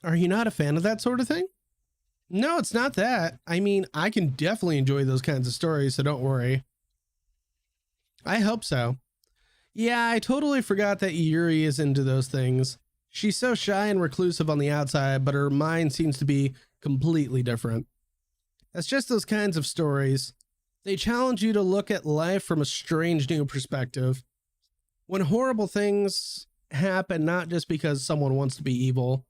Are you not a fan of that sort of thing? No, it's not that. I mean, I can definitely enjoy those kinds of stories, so don't worry. I hope so. Yeah, I totally forgot that Yuri is into those things. She's so shy and reclusive on the outside, but her mind seems to be completely different. That's just those kinds of stories. They challenge you to look at life from a strange new perspective. When horrible things happen, not just because someone wants to be evil,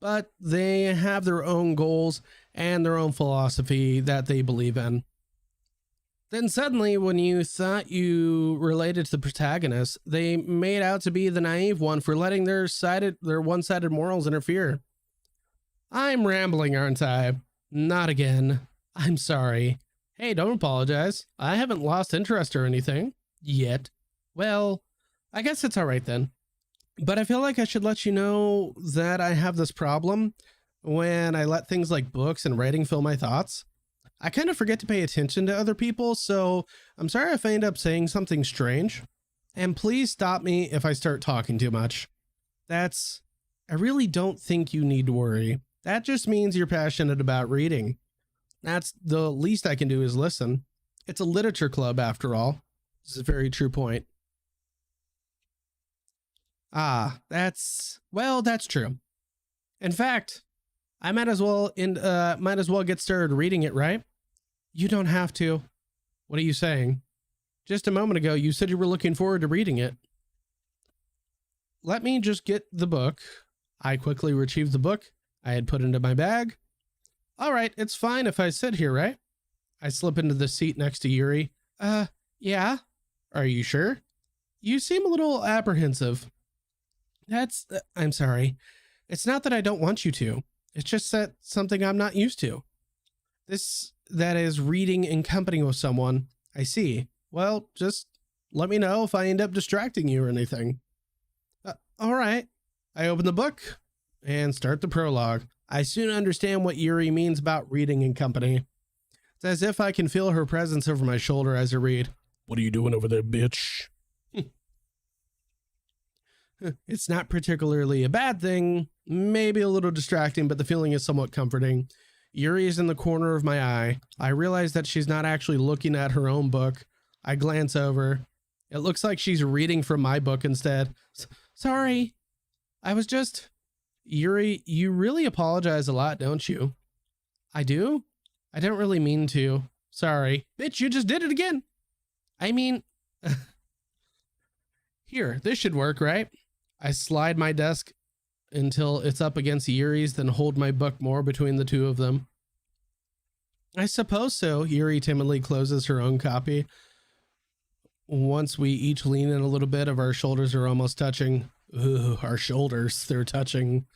but they have their own goals and their own philosophy that they believe in. Then suddenly, when you thought you related to the protagonist, they made out to be the naive one for letting their one-sided morals interfere. I'm rambling, aren't I? Not again. I'm sorry. Hey, don't apologize. I haven't lost interest or anything. Yet. Well, I guess it's all right then. But I feel like I should let you know that I have this problem when I let things like books and writing fill my thoughts. I kind of forget to pay attention to other people, so I'm sorry if I end up saying something strange. And please stop me if I start talking too much. I really don't think you need to worry. That just means you're passionate about reading. That's the least I can do is listen. It's a literature club after all. This is a very true point. That's true. In fact, I might as well get started reading it, right? You don't have to. What are you saying? Just a moment ago, you said you were looking forward to reading it. Let me just get the book. I quickly retrieved the book I had put into my bag. All right, it's fine if I sit here, right? I slip into the seat next to Yuri. Yeah. Are you sure? You seem a little apprehensive. I'm sorry. It's not that I don't want you to. It's just that something I'm not used to. That is reading in company with someone. I see. Well, just let me know if I end up distracting you or anything. All right. I open the book and start the prologue. I soon understand what Yuri means about reading in company. It's as if I can feel her presence over my shoulder as I read. What are you doing over there, bitch? It's not particularly a bad thing, maybe a little distracting, but the feeling is somewhat comforting. Yuri is in the corner of my eye. I realize that she's not actually looking at her own book. I glance over. It looks like she's reading from my book instead. Sorry. Yuri, you really apologize a lot, don't you? I do? I don't really mean to. Sorry. Bitch, you just did it again. I mean, here, this should work, right? I slide my desk until it's up against Yuri's, then hold my book more between the two of them. I suppose so. Yuri timidly closes her own copy. Once we each lean in a little bit, our shoulders are almost touching. Ooh, our shoulders, they're touching.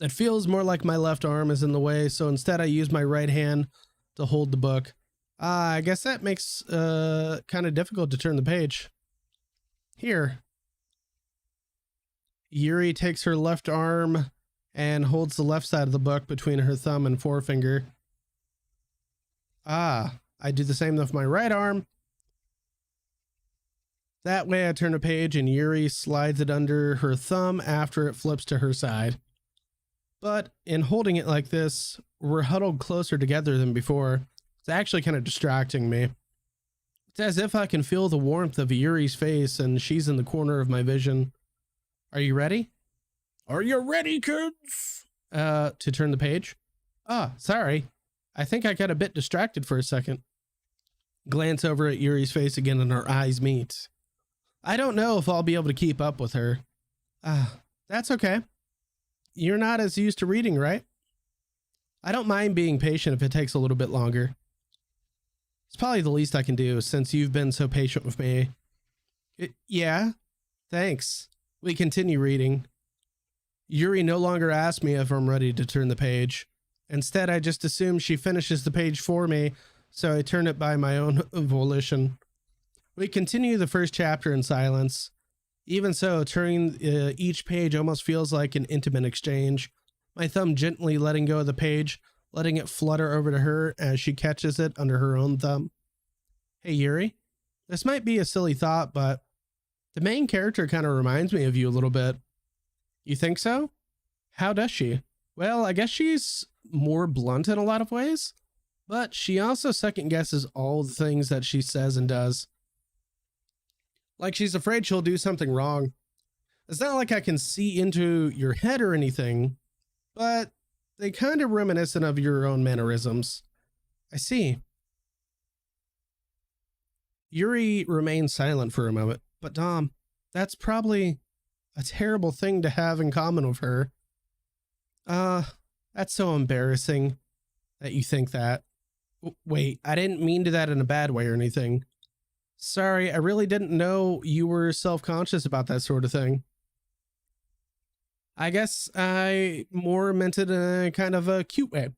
It feels more like my left arm is in the way, so instead I use my right hand to hold the book. I guess that makes kind of difficult to turn the page. Here. Yuri takes her left arm and holds the left side of the book between her thumb and forefinger. I do the same with my right arm. That way I turn a page and Yuri slides it under her thumb after it flips to her side. But in holding it like this, we're huddled closer together than before. It's actually kind of distracting me. It's as if I can feel the warmth of Yuri's face and she's in the corner of my vision. Are you ready? Are you ready, kids? To turn the page? Sorry. I think I got a bit distracted for a second. Glance over at Yuri's face again and our eyes meet. I don't know if I'll be able to keep up with her. That's okay. You're not as used to reading, right? I don't mind being patient if it takes a little bit longer. It's probably the least I can do since you've been so patient with me. Yeah, thanks. We continue reading. Yuri no longer asks me if I'm ready to turn the page. Instead, I just assume she finishes the page for me, so I turn it by my own volition. We continue the first chapter in silence. Even so, turning each page almost feels like an intimate exchange. My thumb gently letting go of the page, letting it flutter over to her as she catches it under her own thumb. Hey, Yuri, this might be a silly thought, but the main character kind of reminds me of you a little bit. You think so? How does she? Well, I guess she's more blunt in a lot of ways, but she also second guesses all the things that she says and does. Like she's afraid she'll do something wrong. It's not like I can see into your head or anything, but they kind of reminiscent of your own mannerisms. I see. Yuri remains silent for a moment, but Dom, that's probably a terrible thing to have in common with her. That's so embarrassing that you think that. Wait, I didn't mean to that in a bad way or anything. Sorry, I really didn't know you were self-conscious about that sort of thing. I guess I more meant it in a kind of a cute way.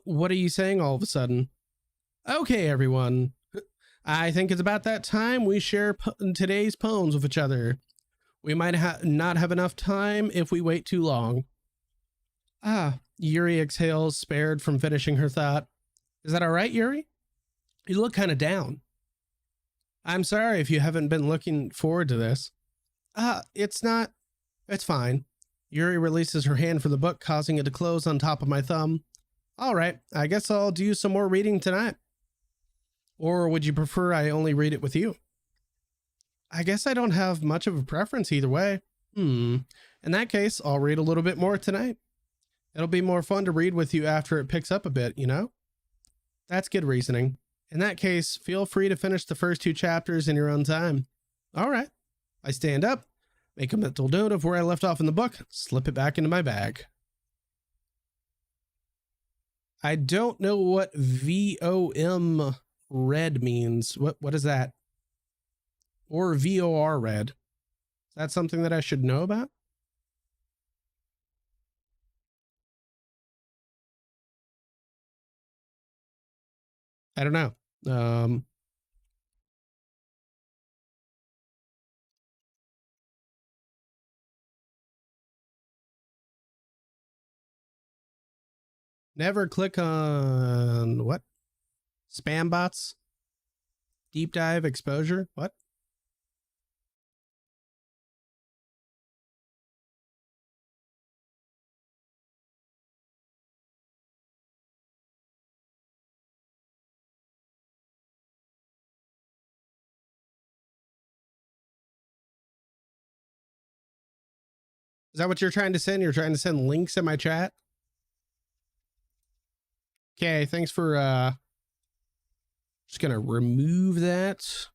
What are you saying all of a sudden? Okay, everyone. I think it's about that time we share today's poems with each other. We might not have enough time if we wait too long. Yuri exhales, spared from finishing her thought. Is that all right, Yuri? You look kind of down. I'm sorry if you haven't been looking forward to this. It's not. It's fine. Yuri releases her hand from the book, causing it to close on top of my thumb. All right, I guess I'll do some more reading tonight. Or would you prefer I only read it with you? I guess I don't have much of a preference either way. In that case, I'll read a little bit more tonight. It'll be more fun to read with you after it picks up a bit, you know? That's good reasoning. In that case, feel free to finish the first 2 chapters in your own time. All right. I stand up, make a mental note of where I left off in the book, slip it back into my bag. I don't know what VOM red means. What is that? Or VOR red. Is that something that I should know about? I don't know. Never click on what? Spam bots? Deep dive exposure? What? Is that what you're trying to send? You're trying to send links in my chat? Okay, thanks for just gonna remove that.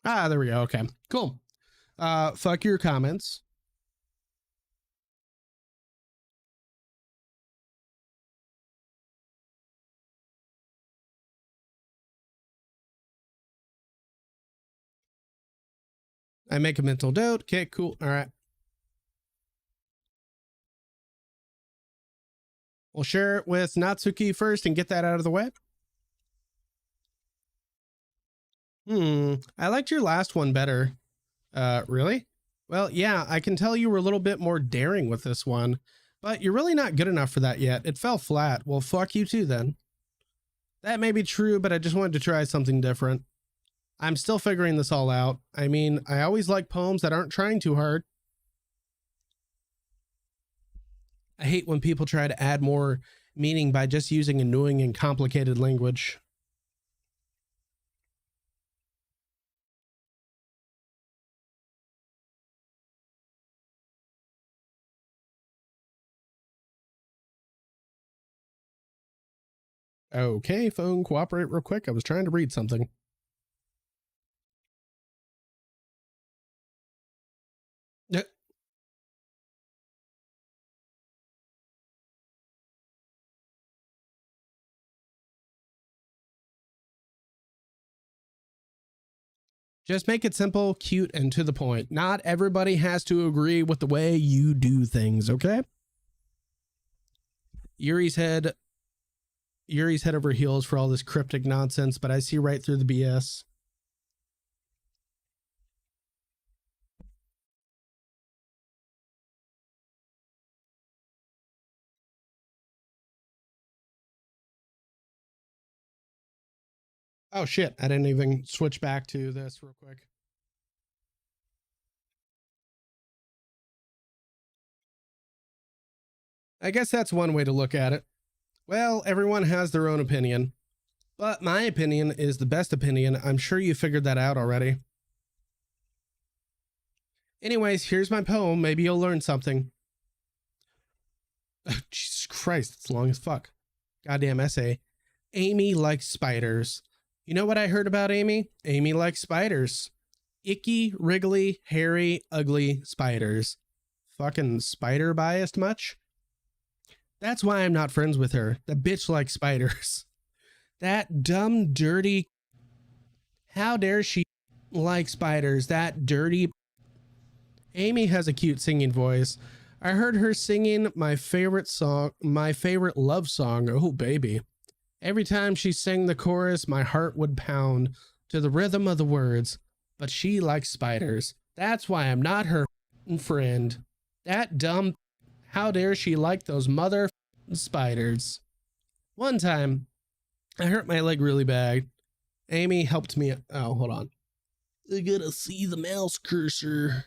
There we go. Okay, cool. Fuck your comments. I make a mental note. Okay, cool. All right. We'll share it with Natsuki first and get that out of the way. I liked your last one better. Really? Well, yeah, I can tell you were a little bit more daring with this one, but you're really not good enough for that yet. It fell flat. Well, fuck you too then. That may be true, but I just wanted to try something different. I'm still figuring this all out. I mean, I always like poems that aren't trying too hard. I hate when people try to add more meaning by just using annoying and complicated language. Okay, phone, cooperate real quick. I was trying to read something. Just make it simple, cute, and to the point. Not everybody has to agree with the way you do things, okay? Yuri's head over heels for all this cryptic nonsense, but I see right through the BS. Oh shit, I didn't even switch back to this real quick. I guess that's one way to look at it. Well, everyone has their own opinion, but my opinion is the best opinion. I'm sure you figured that out already. Anyways, here's my poem. Maybe you'll learn something. Oh, Jesus Christ, it's long as fuck. Goddamn essay. Amy likes spiders. You know what I heard about Amy? Amy likes spiders. Icky, wriggly, hairy, ugly spiders. Fucking spider biased much? That's why I'm not friends with her. The bitch likes spiders. That dumb, dirty... How dare she like spiders? That dirty... Amy has a cute singing voice. I heard her singing my favorite song, my favorite love song, Oh Baby. Every time she sang the chorus, my heart would pound to the rhythm of the words. But she likes spiders. That's why I'm not her friend. That dumb... How dare she like those mother spiders? One time, I hurt my leg really bad. Amy helped me... Oh, hold on. I gotta see the mouse cursor.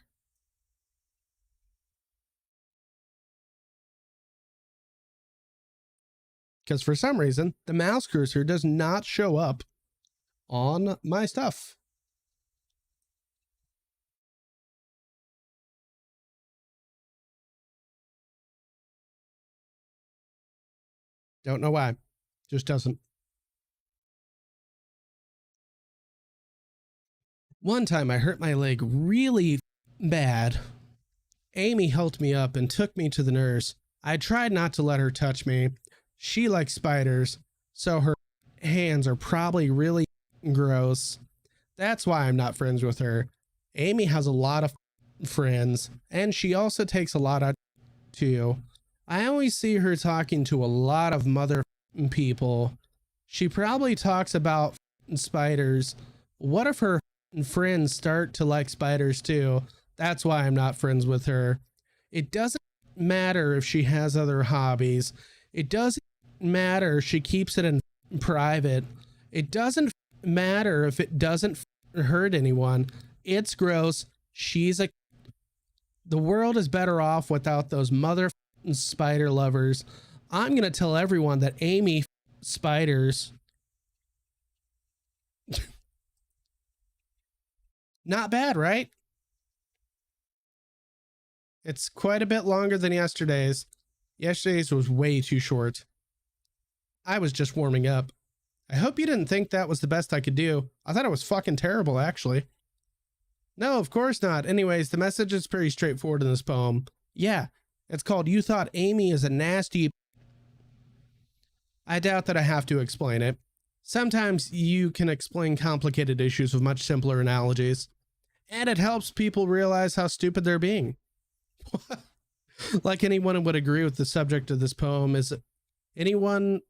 Because for some reason, the mouse cursor does not show up on my stuff. Don't know why. Just doesn't. One time I hurt my leg really bad. Amy helped me up and took me to the nurse. I tried not to let her touch me. She likes spiders, so her hands are probably really gross. That's why I'm not friends with her. Amy has a lot of friends, and she also takes a lot of too. I always see her talking to a lot of mother people. She probably talks about spiders. What if her friends start to like spiders too? That's why I'm not friends with her. It doesn't matter if she has other hobbies. It doesn't matter if she keeps it in private. It doesn't matter if it doesn't hurt anyone. It's gross. The world is better off without those mother spider lovers. I'm going to tell everyone that Amy spiders. Not bad, right? It's quite a bit longer than yesterday's. Yesterday's was way too short. I was just warming up. I hope you didn't think that was the best I could do. I thought it was fucking terrible, actually. No, of course not. Anyways, the message is pretty straightforward in this poem. Yeah, it's called You Thought Amy is a Nasty... I doubt that I have to explain it. Sometimes you can explain complicated issues with much simpler analogies. And it helps people realize how stupid they're being. Like anyone would agree with the subject of this poem is... Anyone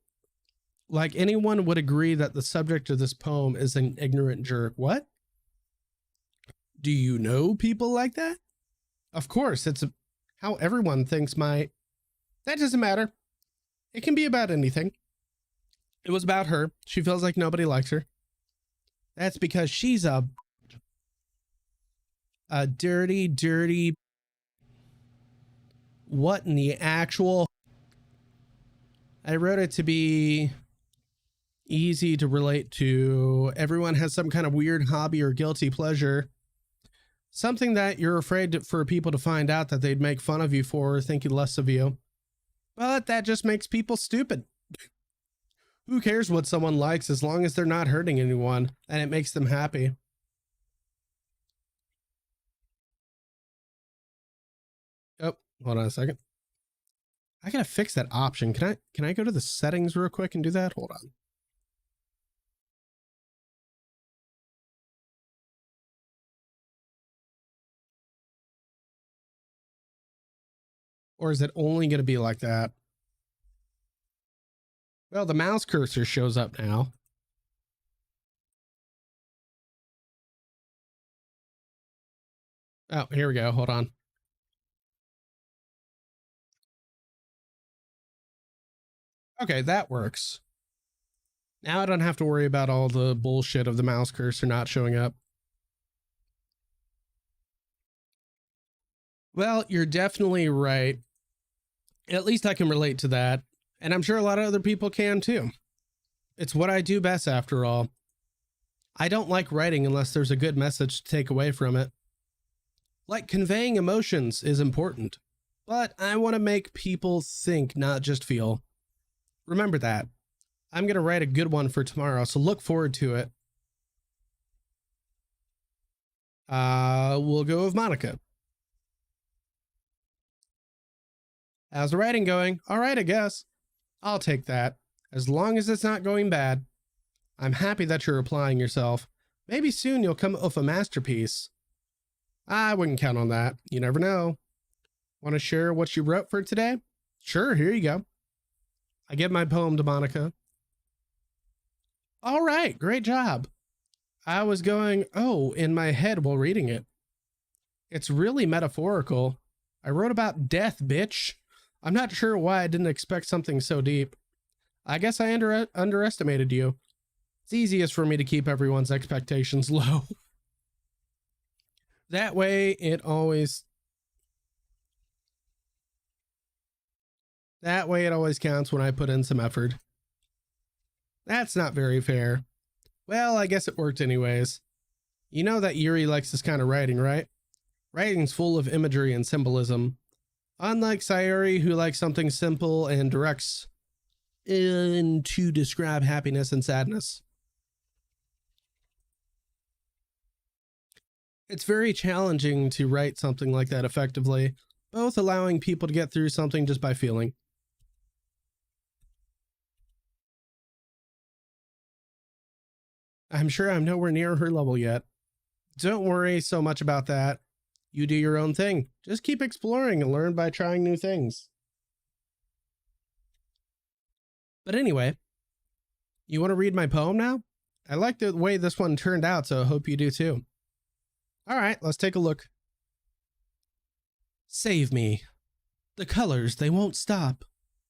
would agree that the subject of this poem is an ignorant jerk. What? Do you know people like that? Of course, it's how everyone thinks That doesn't matter. It can be about anything. It was about her. She feels like nobody likes her. That's because she's a dirty, dirty... What in the actual... I wrote it to be easy to relate to. Everyone has some kind of weird hobby or guilty pleasure. Something that you're afraid for people to find out that they'd make fun of you for, thinking less of you. But that just makes people stupid. Who cares what someone likes as long as they're not hurting anyone and it makes them happy? Oh, hold on a second. I gotta fix that option. Can I go to the settings real quick and do that? Hold on. Or is it only going to be like that? Well, the mouse cursor shows up now. Oh, here we go. Hold on. Okay, that works. Now I don't have to worry about all the bullshit of the mouse cursor not showing up. Well, you're definitely right. At least I can relate to that. And I'm sure a lot of other people can too. It's what I do best after all. I don't like writing unless there's a good message to take away from it. Like conveying emotions is important, but I want to make people think, not just feel. Remember that. I'm going to write a good one for tomorrow, so look forward to it. We'll go with Monica. How's the writing going? All right, I guess. I'll take that, as long as it's not going bad. I'm happy that you're applying yourself. Maybe soon you'll come up with a masterpiece. I wouldn't count on that. You never know. Want to share what you wrote for today? Sure, here you go. I give my poem to Monica. All right, great job. I was going, oh, in my head while reading it. It's really metaphorical. I wrote about death, bitch. I'm not sure why I didn't expect something so deep. I guess I underestimated you. It's easiest for me to keep everyone's expectations low. That way it always counts when I put in some effort. That's not very fair. Well, I guess it worked anyways. You know that Yuri likes this kind of writing, right? Writing's full of imagery and symbolism. Unlike Sayuri, who likes something simple and directs in to describe happiness and sadness. It's very challenging to write something like that effectively, both allowing people to get through something just by feeling. I'm sure I'm nowhere near her level yet. Don't worry so much about that. You do your own thing. Just keep exploring and learn by trying new things. But anyway, you want to read my poem now? I like the way this one turned out, so I hope you do too. All right, let's take a look. Save me. The colors, they won't stop.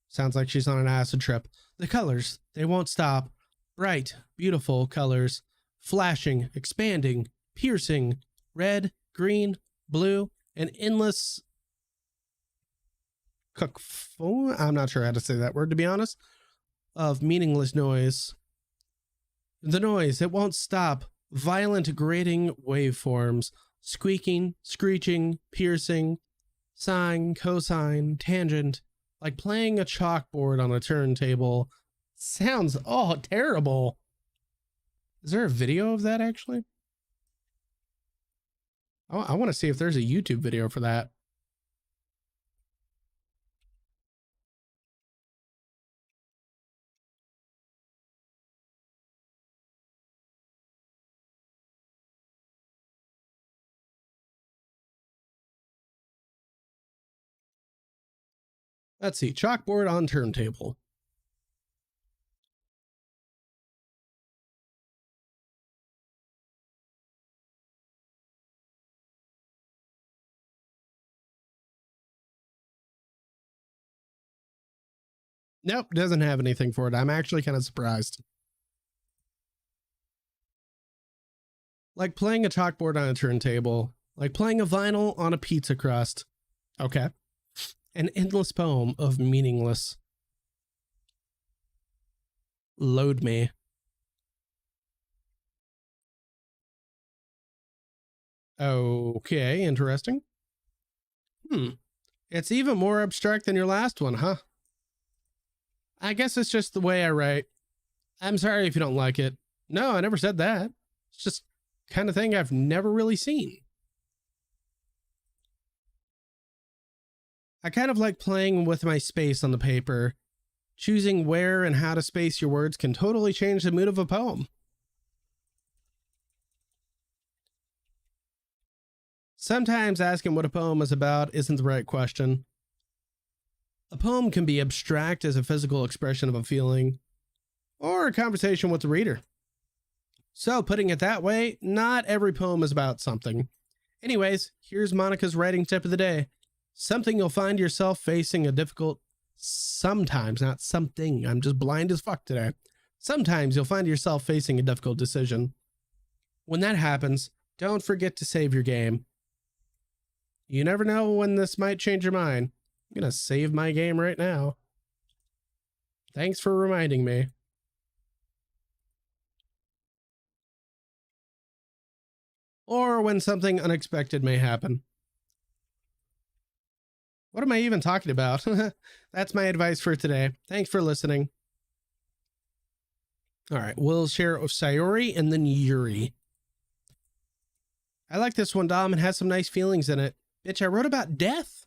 Sounds like she's on an acid trip. The colors, they won't stop. Bright, beautiful colors. Flashing, expanding, piercing. Red, green, blue, and endless I'm not sure how to say that word, to be honest. Of meaningless noise. The noise, it won't stop. Violent grating waveforms. Squeaking, screeching, piercing, sine, cosine, tangent. Like playing a chalkboard on a turntable. Sounds terrible. Is there a video of that actually? I want to see if there's a YouTube video for that. Let's see, chalkboard on turntable. Nope, doesn't have anything for it. I'm actually kind of surprised. Like playing a chalkboard on a turntable, like playing a vinyl on a pizza crust. Okay. An endless poem of meaningless. Load me. Okay, interesting. It's even more abstract than your last one, huh? I guess it's just the way I write. I'm sorry if you don't like it. No, I never said that. It's just kind of thing I've never really seen. I kind of like playing with my space on the paper. Choosing where and how to space your words can totally change the mood of a poem. Sometimes asking what a poem is about isn't the right question. A poem can be abstract as a physical expression of a feeling, or a conversation with the reader. So, putting it that way, not every poem is about something. Anyways, here's Monica's writing tip of the day. Something you'll find yourself facing a difficult, sometimes, not something, I'm just blind as fuck today. Sometimes you'll find yourself facing a difficult decision. When that happens, don't forget to save your game. You never know when this might change your mind. I'm gonna save my game right now. Thanks for reminding me. Or when something unexpected may happen. What am I even talking about? That's my advice for today. Thanks for listening. All right, we'll share Sayori and then Yuri. I like this one, Dom. It has some nice feelings in it. Bitch, I wrote about death.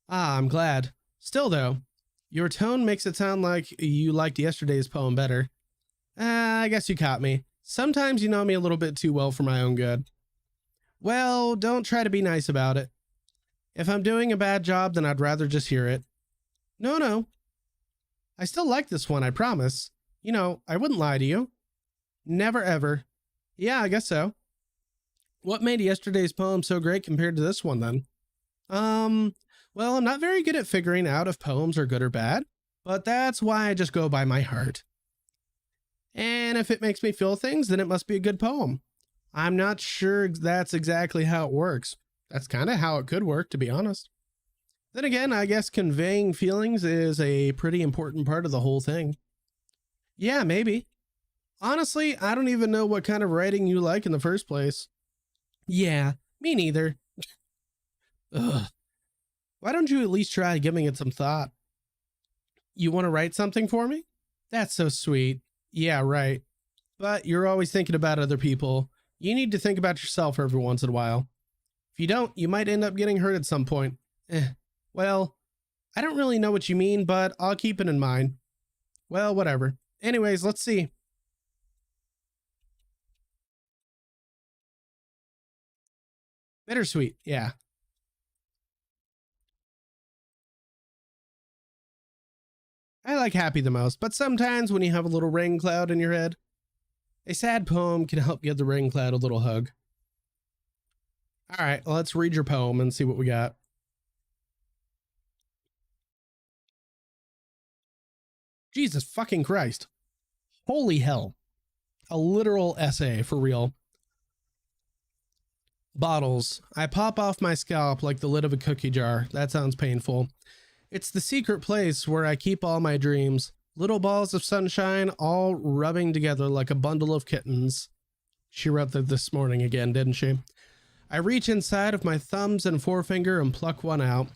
Ah, I'm glad. Still, though, your tone makes it sound like you liked yesterday's poem better. I guess you caught me. Sometimes you know me a little bit too well for my own good. Well, don't try to be nice about it. If I'm doing a bad job, then I'd rather just hear it. No. I still like this one, I promise. You know, I wouldn't lie to you. Never ever. Yeah, I guess so. What made yesterday's poem so great compared to this one, then? Well, I'm not very good at figuring out if poems are good or bad, but that's why I just go by my heart. And if it makes me feel things, then it must be a good poem. I'm not sure that's exactly how it works. That's kind of how it could work, to be honest. Then again, I guess conveying feelings is a pretty important part of the whole thing. Yeah, maybe. Honestly, I don't even know what kind of writing you like in the first place. Yeah, me neither. Ugh. Why don't you at least try giving it some thought? You want to write something for me? That's so sweet. Yeah, right. But you're always thinking about other people. You need to think about yourself every once in a while. If you don't, you might end up getting hurt at some point. Well, I don't really know what you mean, but I'll keep it in mind. Well, whatever. Anyways, let's see. Bittersweet, yeah. I like happy the most, but sometimes when you have a little rain cloud in your head, a sad poem can help give the rain cloud a little hug. All right, let's read your poem and see what we got. Jesus fucking Christ. Holy hell. A literal essay, for real. Bottles. I pop off my scalp like the lid of a cookie jar. That sounds painful. It's the secret place where I keep all my dreams. Little balls of sunshine all rubbing together like a bundle of kittens. She wrote that this morning again, didn't she? I reach inside of my thumbs and forefinger and pluck one out.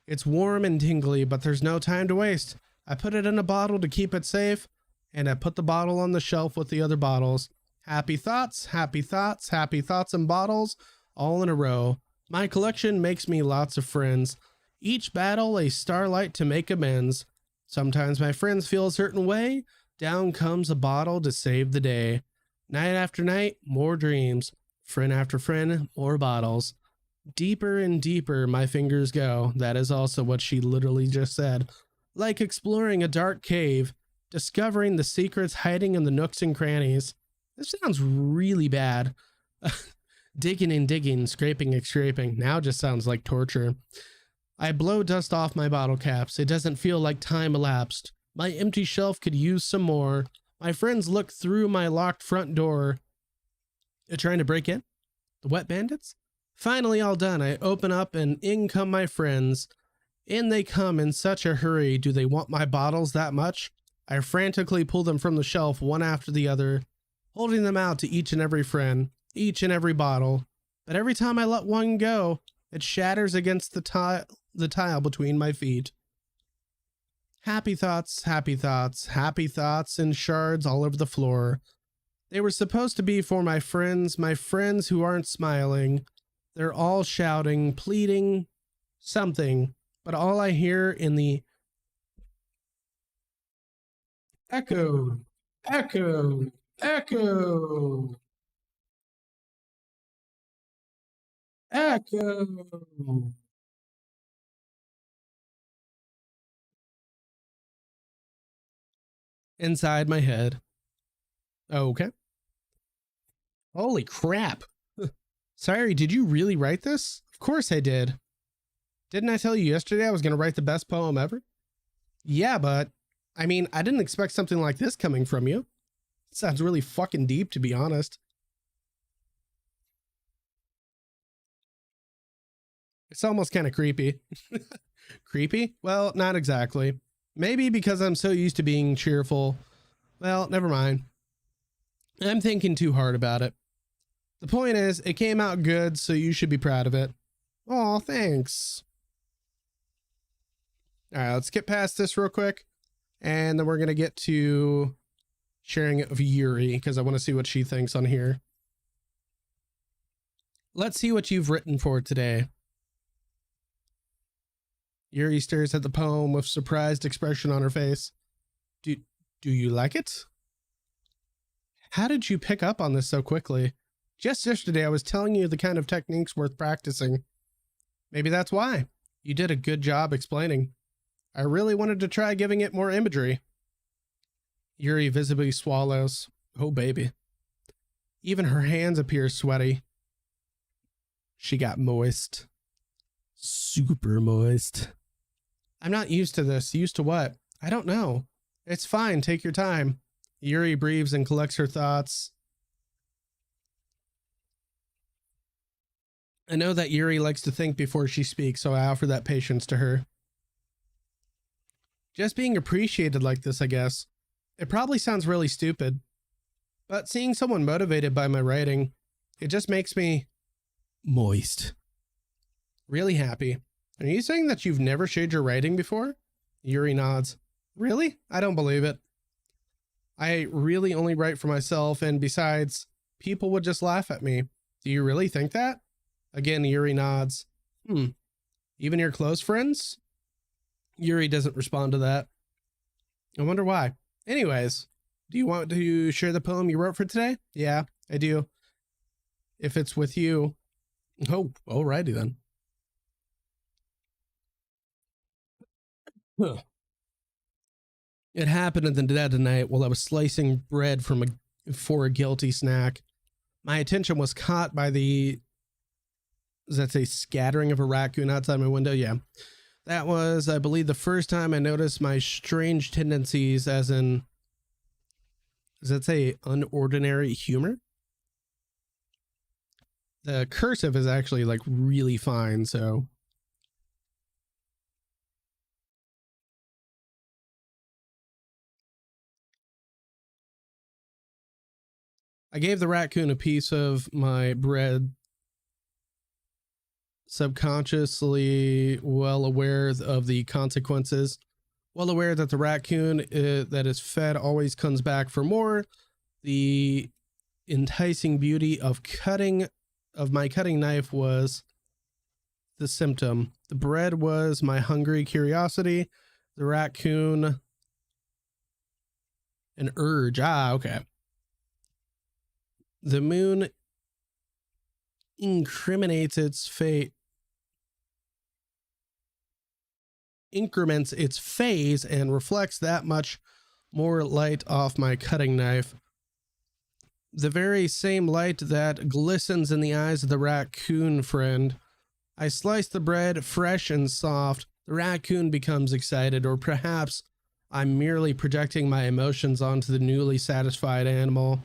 It's warm and tingly, but there's no time to waste. I put it in a bottle to keep it safe, and I put the bottle on the shelf with the other bottles. Happy thoughts, happy thoughts, happy thoughts and bottles, all in a row. My collection makes me lots of friends. Each battle a starlight to make amends. Sometimes my friends feel a certain way. Down comes a bottle to save the day. Night after night, more dreams. Friend after friend, more bottles. Deeper and deeper my fingers go. That is also what she literally just said. Like exploring a dark cave, discovering the secrets hiding in the nooks and crannies. This sounds really bad. Digging and digging, scraping and scraping. Now just sounds like torture. I blow dust off my bottle caps. It doesn't feel like time elapsed. My empty shelf could use some more. My friends look through my locked front door. They're trying to break in? The wet bandits? Finally all done. I open up and in come my friends. In they come in such a hurry. Do they want my bottles that much? I frantically pull them from the shelf one after the other, holding them out to each and every friend, each and every bottle. But every time I let one go, it shatters against the tile between my feet. Happy thoughts, happy thoughts, happy thoughts in shards all over the floor. They were supposed to be for my friends who aren't smiling. They're all shouting, pleading, something, but all I hear in the echo, echo, echo, echo. Inside my head. Okay. Holy crap. Sorry, did you really write this? Of course I did. Didn't I tell you yesterday I was going to write the best poem ever? Yeah, but I mean, I didn't expect something like this coming from you. It sounds really fucking deep, to be honest. It's almost kind of creepy. Creepy? Well, not exactly. Maybe because I'm so used to being cheerful. Well, never mind. I'm thinking too hard about it. The point is, it came out good, so you should be proud of it. Aw, thanks. All right, let's get past this real quick. And then we're going to get to sharing it of Yuri, because I want to see what she thinks on here. Let's see what you've written for today. Yuri stares at the poem with surprised expression on her face. Do you like it? How did you pick up on this so quickly? Just yesterday I was telling you the kind of techniques worth practicing. Maybe that's why. You did a good job explaining. I really wanted to try giving it more imagery. Yuri visibly swallows. Oh, baby. Even her hands appear sweaty. She got moist. Super moist. I'm not used to this. Used to what? I don't know. It's fine. Take your time. Yuri breathes and collects her thoughts. I know that Yuri likes to think before she speaks, so I offer that patience to her. Just being appreciated like this, I guess. It probably sounds really stupid, but seeing someone motivated by my writing, it just makes me moist. Really happy. Are you saying that you've never shared your writing before? Yuri nods. Really? I don't believe it. I really only write for myself, and besides, people would just laugh at me. Do you really think that? Again, Yuri nods. Even your close friends? Yuri doesn't respond to that. I wonder why. Anyways, do you want to share the poem you wrote for today? Yeah, I do. If it's with you. Oh, alrighty then. Huh. It happened in the dead of night while I was slicing bread for a guilty snack. My attention was caught by the, does that say scattering of a raccoon outside my window? Yeah. That was, I believe, the first time I noticed my strange tendencies, as in, does that say unordinary humor? The cursive is actually like really fine, so. I gave the raccoon a piece of my bread, subconsciously well aware of the consequences, well aware that the raccoon that is fed always comes back for more. The enticing beauty of my cutting knife was the symptom. The bread was my hungry curiosity. The raccoon, an urge. Okay. The moon increments its phase and reflects that much more light off my cutting knife. The very same light that glistens in the eyes of the raccoon friend. I slice the bread fresh and soft. The raccoon becomes excited, or perhaps I'm merely projecting my emotions onto the newly satisfied animal.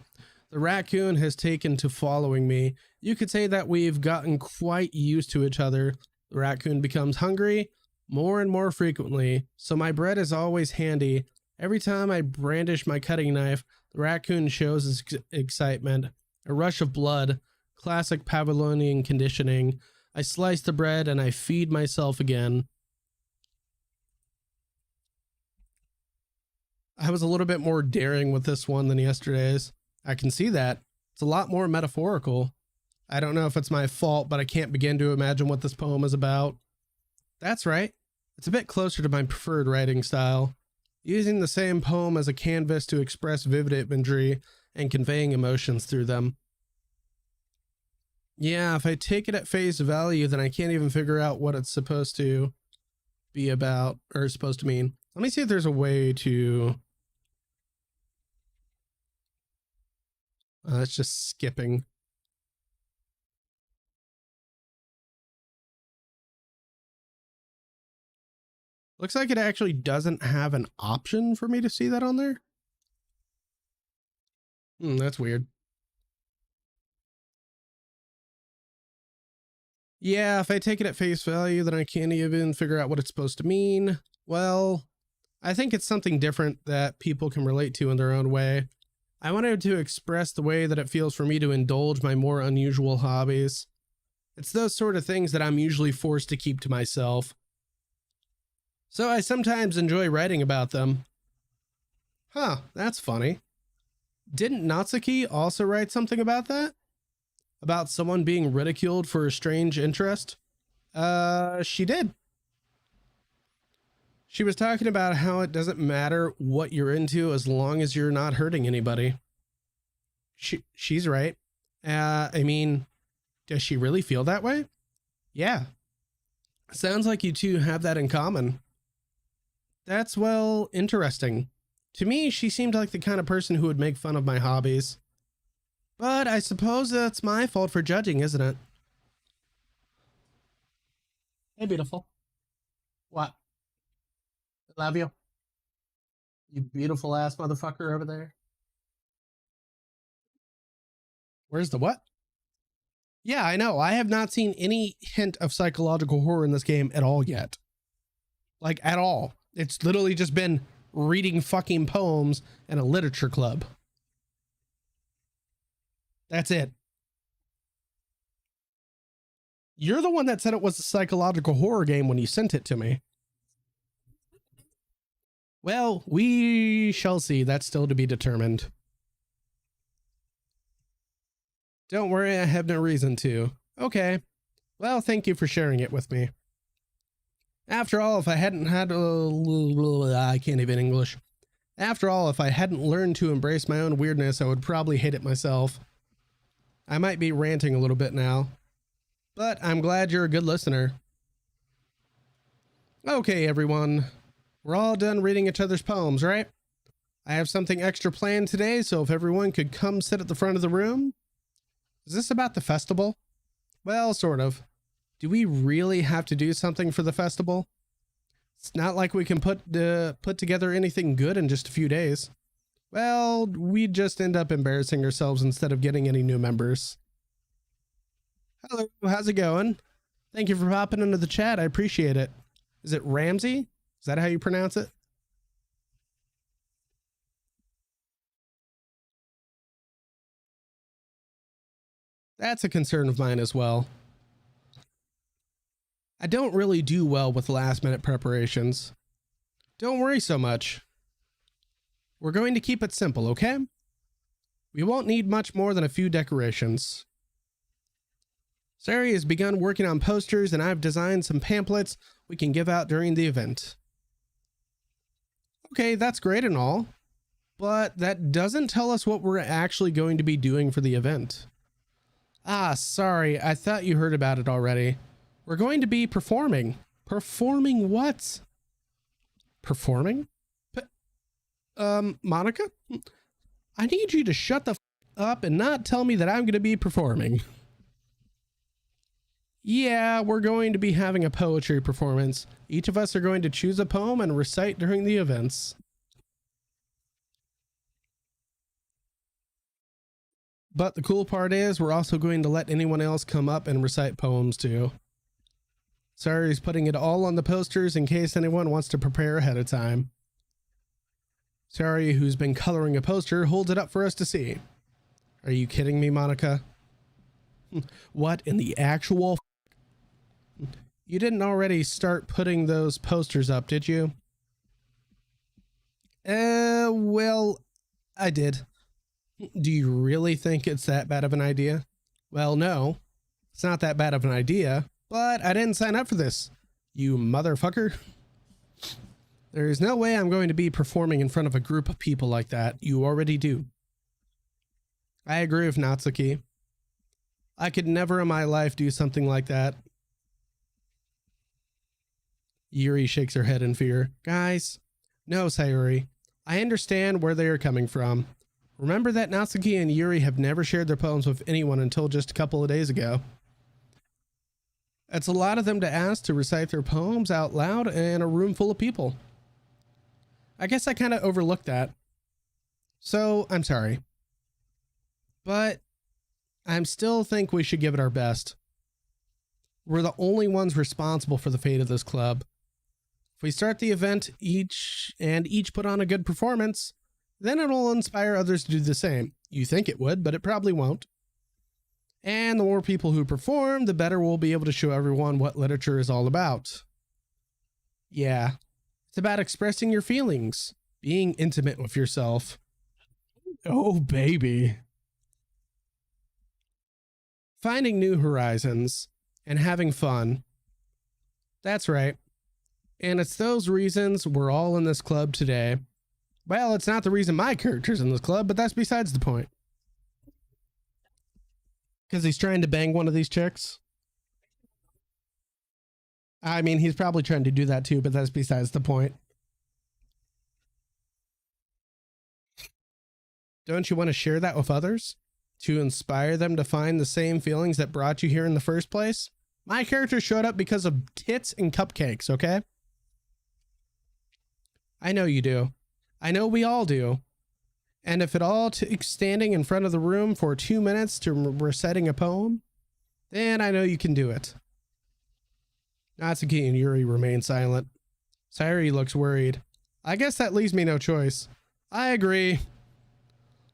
The raccoon has taken to following me. You could say that we've gotten quite used to each other. The raccoon becomes hungry more and more frequently, so my bread is always handy. Every time I brandish my cutting knife, the raccoon shows his excitement. A rush of blood, classic Pavlovian conditioning. I slice the bread and I feed myself again. I was a little bit more daring with this one than yesterday's. I can see that. It's a lot more metaphorical. I don't know if it's my fault, but I can't begin to imagine what this poem is about. That's right. It's a bit closer to my preferred writing style, using the same poem as a canvas to express vivid imagery and conveying emotions through them. Yeah, if I take it at face value, then I can't even figure out what it's supposed to be about or supposed to mean. Let me see if there's a way to... that's just skipping. Looks like it actually doesn't have an option for me to see that on there. That's weird. Yeah, if I take it at face value, then I can't even figure out what it's supposed to mean. Well, I think it's something different that people can relate to in their own way. I wanted to express the way that it feels for me to indulge my more unusual hobbies. It's those sort of things that I'm usually forced to keep to myself. So I sometimes enjoy writing about them. Huh, that's funny. Didn't Natsuki also write something about that? About someone being ridiculed for a strange interest? She did. She was talking about how it doesn't matter what you're into as long as you're not hurting anybody. She's right. I mean, does she really feel that way? Yeah. Sounds like you two have that in common. That's, well, interesting. To me, she seemed like the kind of person who would make fun of my hobbies. But I suppose that's my fault for judging, isn't it? Hey, beautiful. What? I love you. You beautiful ass motherfucker over there. Where's the what? Yeah, I know. I have not seen any hint of psychological horror in this game at all yet. Like, at all. It's literally just been reading fucking poems in a literature club. That's it. You're the one that said it was a psychological horror game when you sent it to me. Well, we shall see. That's still to be determined. Don't worry, I have no reason to. Okay. Well, thank you for sharing it with me. After all, if I hadn't had... I can't even English. After all, if I hadn't learned to embrace my own weirdness, I would probably hate it myself. I might be ranting a little bit now, but I'm glad you're a good listener. Okay, everyone. We're all done reading each other's poems, right? I have something extra planned today, so if everyone could come sit at the front of the room. Is this about the festival? Well, sort of. Do we really have to do something for the festival? It's not like we can put together anything good in just a few days. Well, we'd just end up embarrassing ourselves instead of getting any new members. Hello, how's it going? Thank you for popping into the chat. I appreciate it. Is it Ramsey? Is that how you pronounce it? That's a concern of mine as well. I don't really do well with last-minute preparations. Don't worry so much. We're going to keep it simple, okay? We won't need much more than a few decorations. Sari has begun working on posters, and I've designed some pamphlets we can give out during the event. Okay, that's great and all, but that doesn't tell us what we're actually going to be doing for the event. Ah, sorry, I thought you heard about it already. We're going to be performing. Performing what? Performing? Monica? I need you to shut the f up and not tell me that I'm going to be performing. Yeah, we're going to be having a poetry performance. Each of us are going to choose a poem and recite during the events. But the cool part is we're also going to let anyone else come up and recite poems too. Sari's putting it all on the posters in case anyone wants to prepare ahead of time. Sari, who's been coloring a poster, holds it up for us to see. Are you kidding me, Monica? What in the actual f? You didn't already start putting those posters up, did you? Well, I did. Do you really think it's that bad of an idea? Well, no, it's not that bad of an idea, but I didn't sign up for this, you motherfucker. There's no way I'm going to be performing in front of a group of people like that. You already do. I agree with Natsuki. I could never in my life do something like that. Yuri shakes her head in fear. Guys, no, Sayuri. I understand where they are coming from. Remember that Natsuki and Yuri have never shared their poems with anyone until just a couple of days ago. It's a lot of them to ask to recite their poems out loud in a room full of people. I guess I kind of overlooked that. So, I'm sorry. But I still think we should give it our best. We're the only ones responsible for the fate of this club. If we start the event each put on a good performance, then it'll inspire others to do the same. You think it would, but it probably won't. And the more people who perform, the better we'll be able to show everyone what literature is all about. Yeah, it's about expressing your feelings, being intimate with yourself. Oh, baby. Finding new horizons and having fun. That's right. And it's those reasons we're all in this club today. Well, it's not the reason my character's in this club, but that's besides the point. Because he's trying to bang one of these chicks. I mean, he's probably trying to do that too, but that's besides the point. Don't you want to share that with others? To inspire them to find the same feelings that brought you here in the first place? My character showed up because of tits and cupcakes, okay? I know you do. I know we all do. And if it all takes standing in front of the room for 2 minutes to reciting a poem, then I know you can do it. Natsuki and Yuri remain silent. Sayuri looks worried. I guess that leaves me no choice. I agree.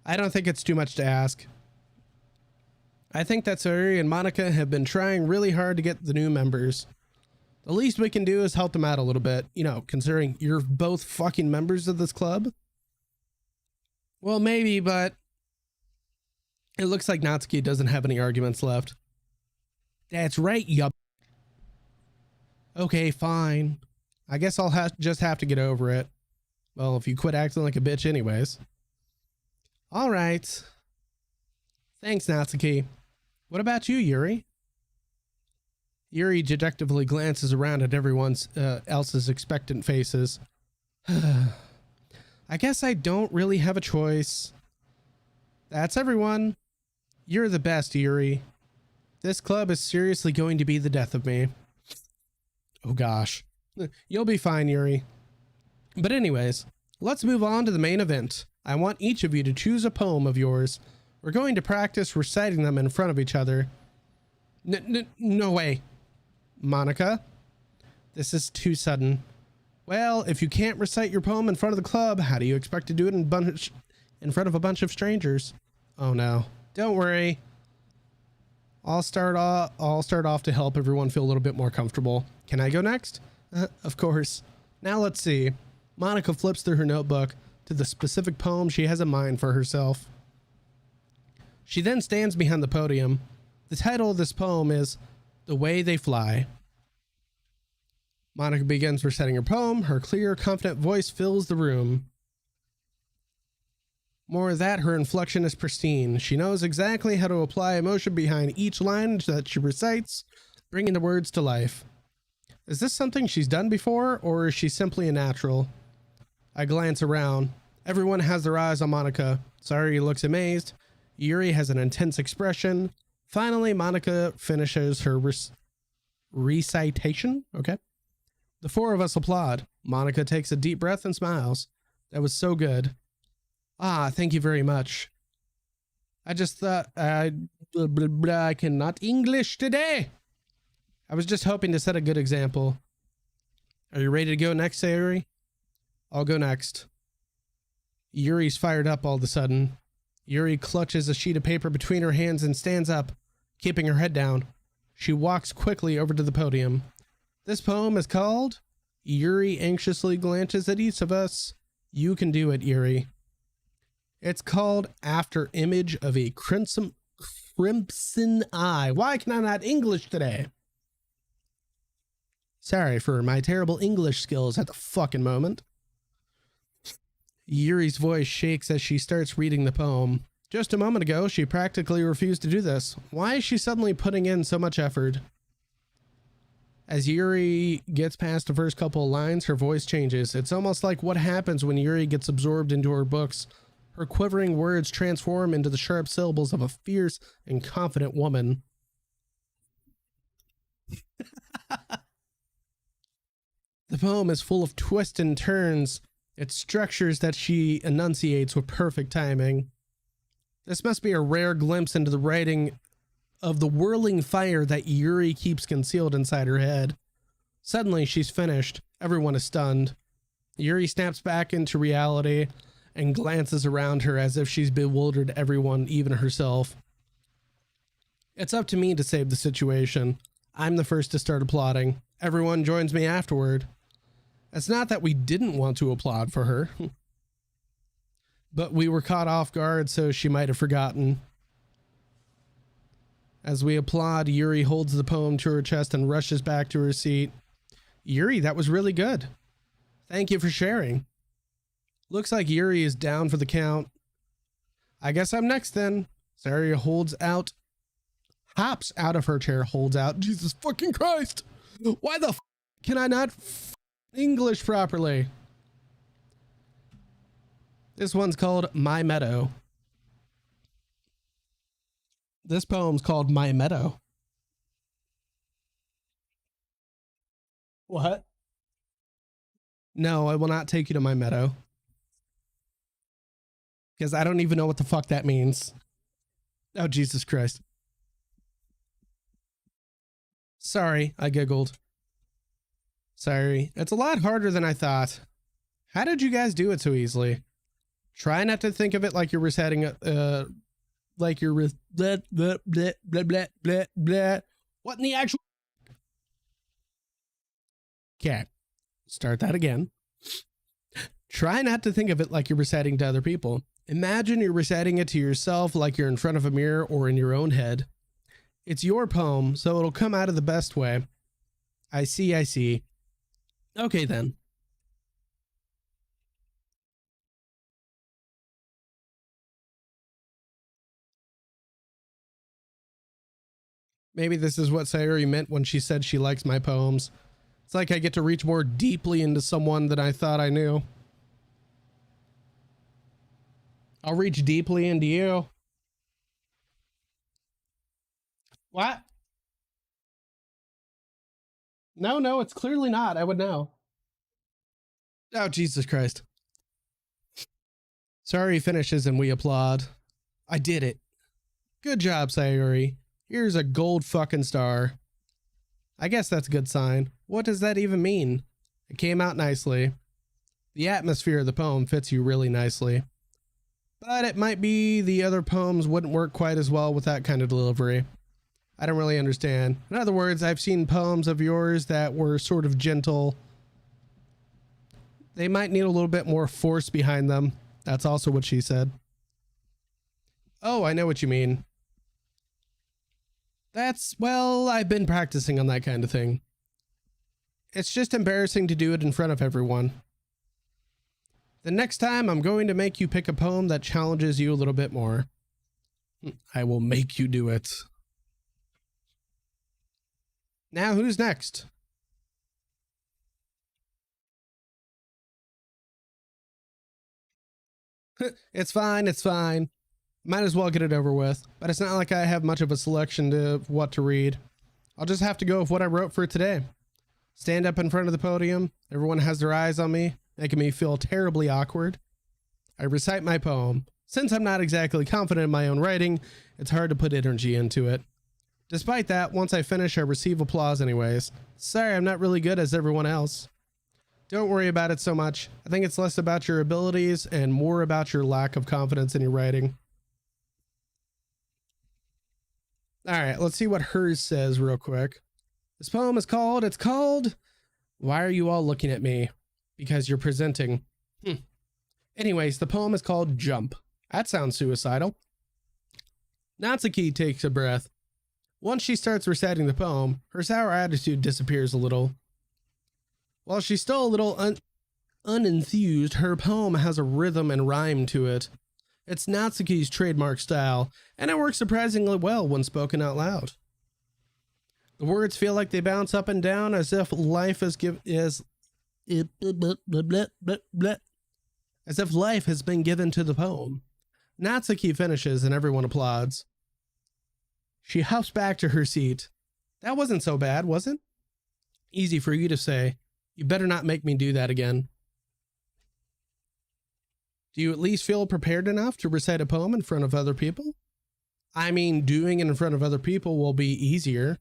I don't think it's too much to ask. I think that Sayuri and Monica have been trying really hard to get the new members. The least we can do is help them out a little bit, you know, considering you're both fucking members of this club. Well, maybe, but it looks like Natsuki doesn't have any arguments left. That's right, yup. Okay, fine. I guess I'll just have to get over it. Well, if you quit acting like a bitch anyways. All right. Thanks, Natsuki. What about you, Yuri? Yuri dejectedly glances around at everyone else's expectant faces. I guess I don't really have a choice. That's everyone. You're the best, Yuri. This club is seriously going to be the death of me. Oh gosh. You'll be fine, Yuri. But anyways, let's move on to the main event. I want each of you to choose a poem of yours. We're going to practice reciting them in front of each other. No way. Monica? This is too sudden. Well, if you can't recite your poem in front of the club, how do you expect to do it in front of a bunch of strangers? Oh no. Don't worry. I'll start off to help everyone feel a little bit more comfortable. Can I go next? Of course. Now let's see. Monica flips through her notebook to the specific poem she has in mind for herself. She then stands behind the podium. The title of this poem is The Way They Fly. Monica begins reciting her poem. Her clear, confident voice fills the room. More than that, her inflection is pristine. She knows exactly how to apply emotion behind each line that she recites, bringing the words to life. Is this something she's done before, or is she simply a natural? I glance around. Everyone has their eyes on Monica. Sayuri looks amazed. Yuri has an intense expression. Finally, Monica finishes her recitation. Okay. The four of us applaud. Monica takes a deep breath and smiles. That was so good. Ah, thank you very much. I just thought I cannot English today. I was just hoping to set a good example. Are you ready to go next, Sayuri? I'll go next. Yuri's fired up all of a sudden. Yuri clutches a sheet of paper between her hands and stands up, keeping her head down. She walks quickly over to the podium. This poem is called Yuri Anxiously Glances at Each of Us. You can do it, Yuri. It's called After Image of a Crimson Eye. Why can I not English today? Sorry for my terrible English skills at the fucking moment. Yuri's voice shakes as she starts reading the poem. Just a moment ago, she practically refused to do this. Why is she suddenly putting in so much effort? As Yuri gets past the first couple of lines, her voice changes. It's almost like what happens when Yuri gets absorbed into her books. Her quivering words transform into the sharp syllables of a fierce and confident woman. The poem is full of twists and turns. Its structures that she enunciates with perfect timing. This must be a rare glimpse into the writing of the whirling fire that Yuri keeps concealed inside her head. Suddenly, she's finished. Everyone is stunned. Yuri snaps back into reality and glances around her as if she's bewildered everyone, even herself. It's up to me to save the situation. I'm the first to start applauding. Everyone joins me afterward. It's not that we didn't want to applaud for her, but we were caught off guard, so she might have forgotten. As we applaud, Yuri holds the poem to her chest and rushes back to her seat. Yuri, that was really good. Thank you for sharing. Looks like Yuri is down for the count. I guess I'm next then. Saria hops out of her chair, holds out. Jesus fucking Christ! Why the can I not English properly? This one's called My Meadow. This poem's called My Meadow. What? No, I will not take you to my meadow. Because I don't even know what the fuck that means. Oh, Jesus Christ. Sorry, I giggled. Sorry. It's a lot harder than I thought. How did you guys do it so easily? Try not to think of it like you're reciting like you're blah blah blah blah blah blah blah. What in the actual? Okay, start that again. Try not to think of it like you're reciting to other people. Imagine you're reciting it to yourself like you're in front of a mirror or in your own head. It's your poem, so it'll come out of the best way. I see, I see. Okay then. Maybe this is what Sayuri meant when she said she likes my poems. It's like I get to reach more deeply into someone than I thought I knew. I'll reach deeply into you. What? No, it's clearly not. I would know. Oh, Jesus Christ. Sorry finishes and we applaud. I did it. Good job, Sayuri. Here's a gold fucking star. I guess that's a good sign. What does that even mean? It came out nicely. The atmosphere of the poem fits you really nicely. But it might be the other poems wouldn't work quite as well with that kind of delivery. I don't really understand. In other words, I've seen poems of yours that were sort of gentle. They might need a little bit more force behind them. That's also what she said. Oh, I know what you mean. Well, I've been practicing on that kind of thing. It's just embarrassing to do it in front of everyone. The next time I'm going to make you pick a poem that challenges you a little bit more. I will make you do it. Now, who's next? It's fine, it's fine. Might as well get it over with, but it's not like I have much of a selection to what to read. I'll just have to go with what I wrote for today. Stand up in front of the podium. Everyone has their eyes on me, making me feel terribly awkward. I recite my poem. Since I'm not exactly confident in my own writing, it's hard to put energy into it. Despite that, once I finish, I receive applause anyways. Sorry, I'm not really good as everyone else. Don't worry about it so much. I think it's less about your abilities and more about your lack of confidence in your writing. All right, let's see what hers says real quick. This poem is called, Why Are You All Looking at Me? Because you're presenting. Anyways, the poem is called Jump. That sounds suicidal. Natsuki takes a breath. Once she starts reciting the poem, her sour attitude disappears a little. While she's still a little unenthused, her poem has a rhythm and rhyme to it. It's Natsuki's trademark style, and it works surprisingly well when spoken out loud. The words feel like they bounce up and down as if life has been given to the poem. Natsuki finishes and everyone applauds. She huffs back to her seat. That wasn't so bad, was it? Easy for you to say. You better not make me do that again. Do you at least feel prepared enough to recite a poem in front of other people? I mean, doing it in front of other people will be easier.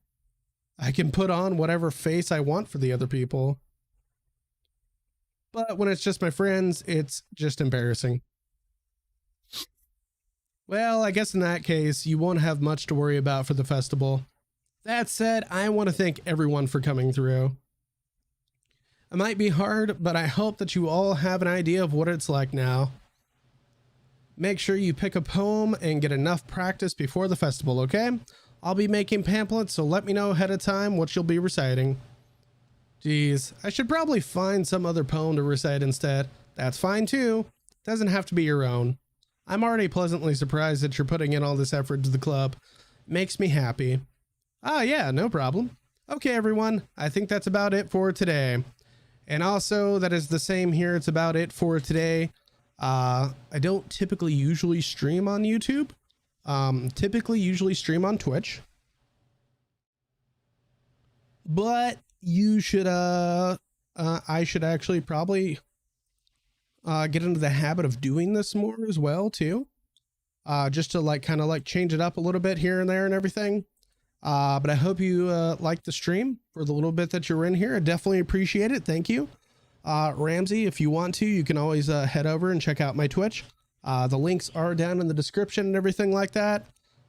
I can put on whatever face I want for the other people. But when it's just my friends, it's just embarrassing. Well, I guess in that case, you won't have much to worry about for the festival. That said, I want to thank everyone for coming through. It might be hard, but I hope that you all have an idea of what it's like now. Make sure you pick a poem and get enough practice before the festival, okay? I'll be making pamphlets, so let me know ahead of time what you'll be reciting. Geez, I should probably find some other poem to recite instead. That's fine too. Doesn't have to be your own. I'm already pleasantly surprised that you're putting in all this effort to the club. Makes me happy. Ah, yeah, no problem. Okay, everyone, I think that's about it for today. And also, that is the same here. It's about it for today. I don't typically usually stream on YouTube. Usually stream on Twitch. But you should, I should actually probably get into the habit of doing this more as well too. Just to kind of change it up a little bit here and there and everything. But I hope you liked the stream for the little bit that you're in here. I definitely appreciate it. Thank you. Ramsey, if you want to, you can always head over and check out my Twitch. The links are down in the description and everything like that.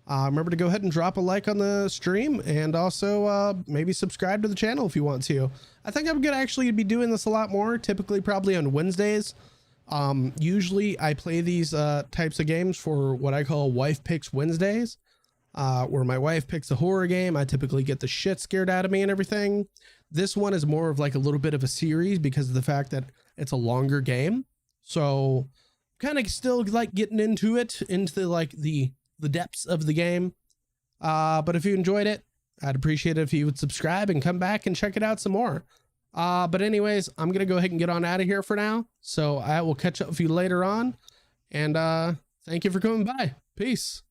Remember to go ahead and drop a like on the stream, and also maybe subscribe to the channel if you want to. I think I'm gonna actually be doing this a lot more, typically probably on Wednesdays. Usually I play these types of games for what I call Wife Picks Wednesdays, where my wife picks a horror game. I typically get the shit scared out of me and everything. This one is more of a little bit of a series because of the fact that it's a longer game. So kind of still getting into it, into the depths of the game. But if you enjoyed it, I'd appreciate it if you would subscribe and come back and check it out some more. But anyways, I'm going to go ahead and get on out of here for now. So I will catch up with you later on. And thank you for coming by. Peace.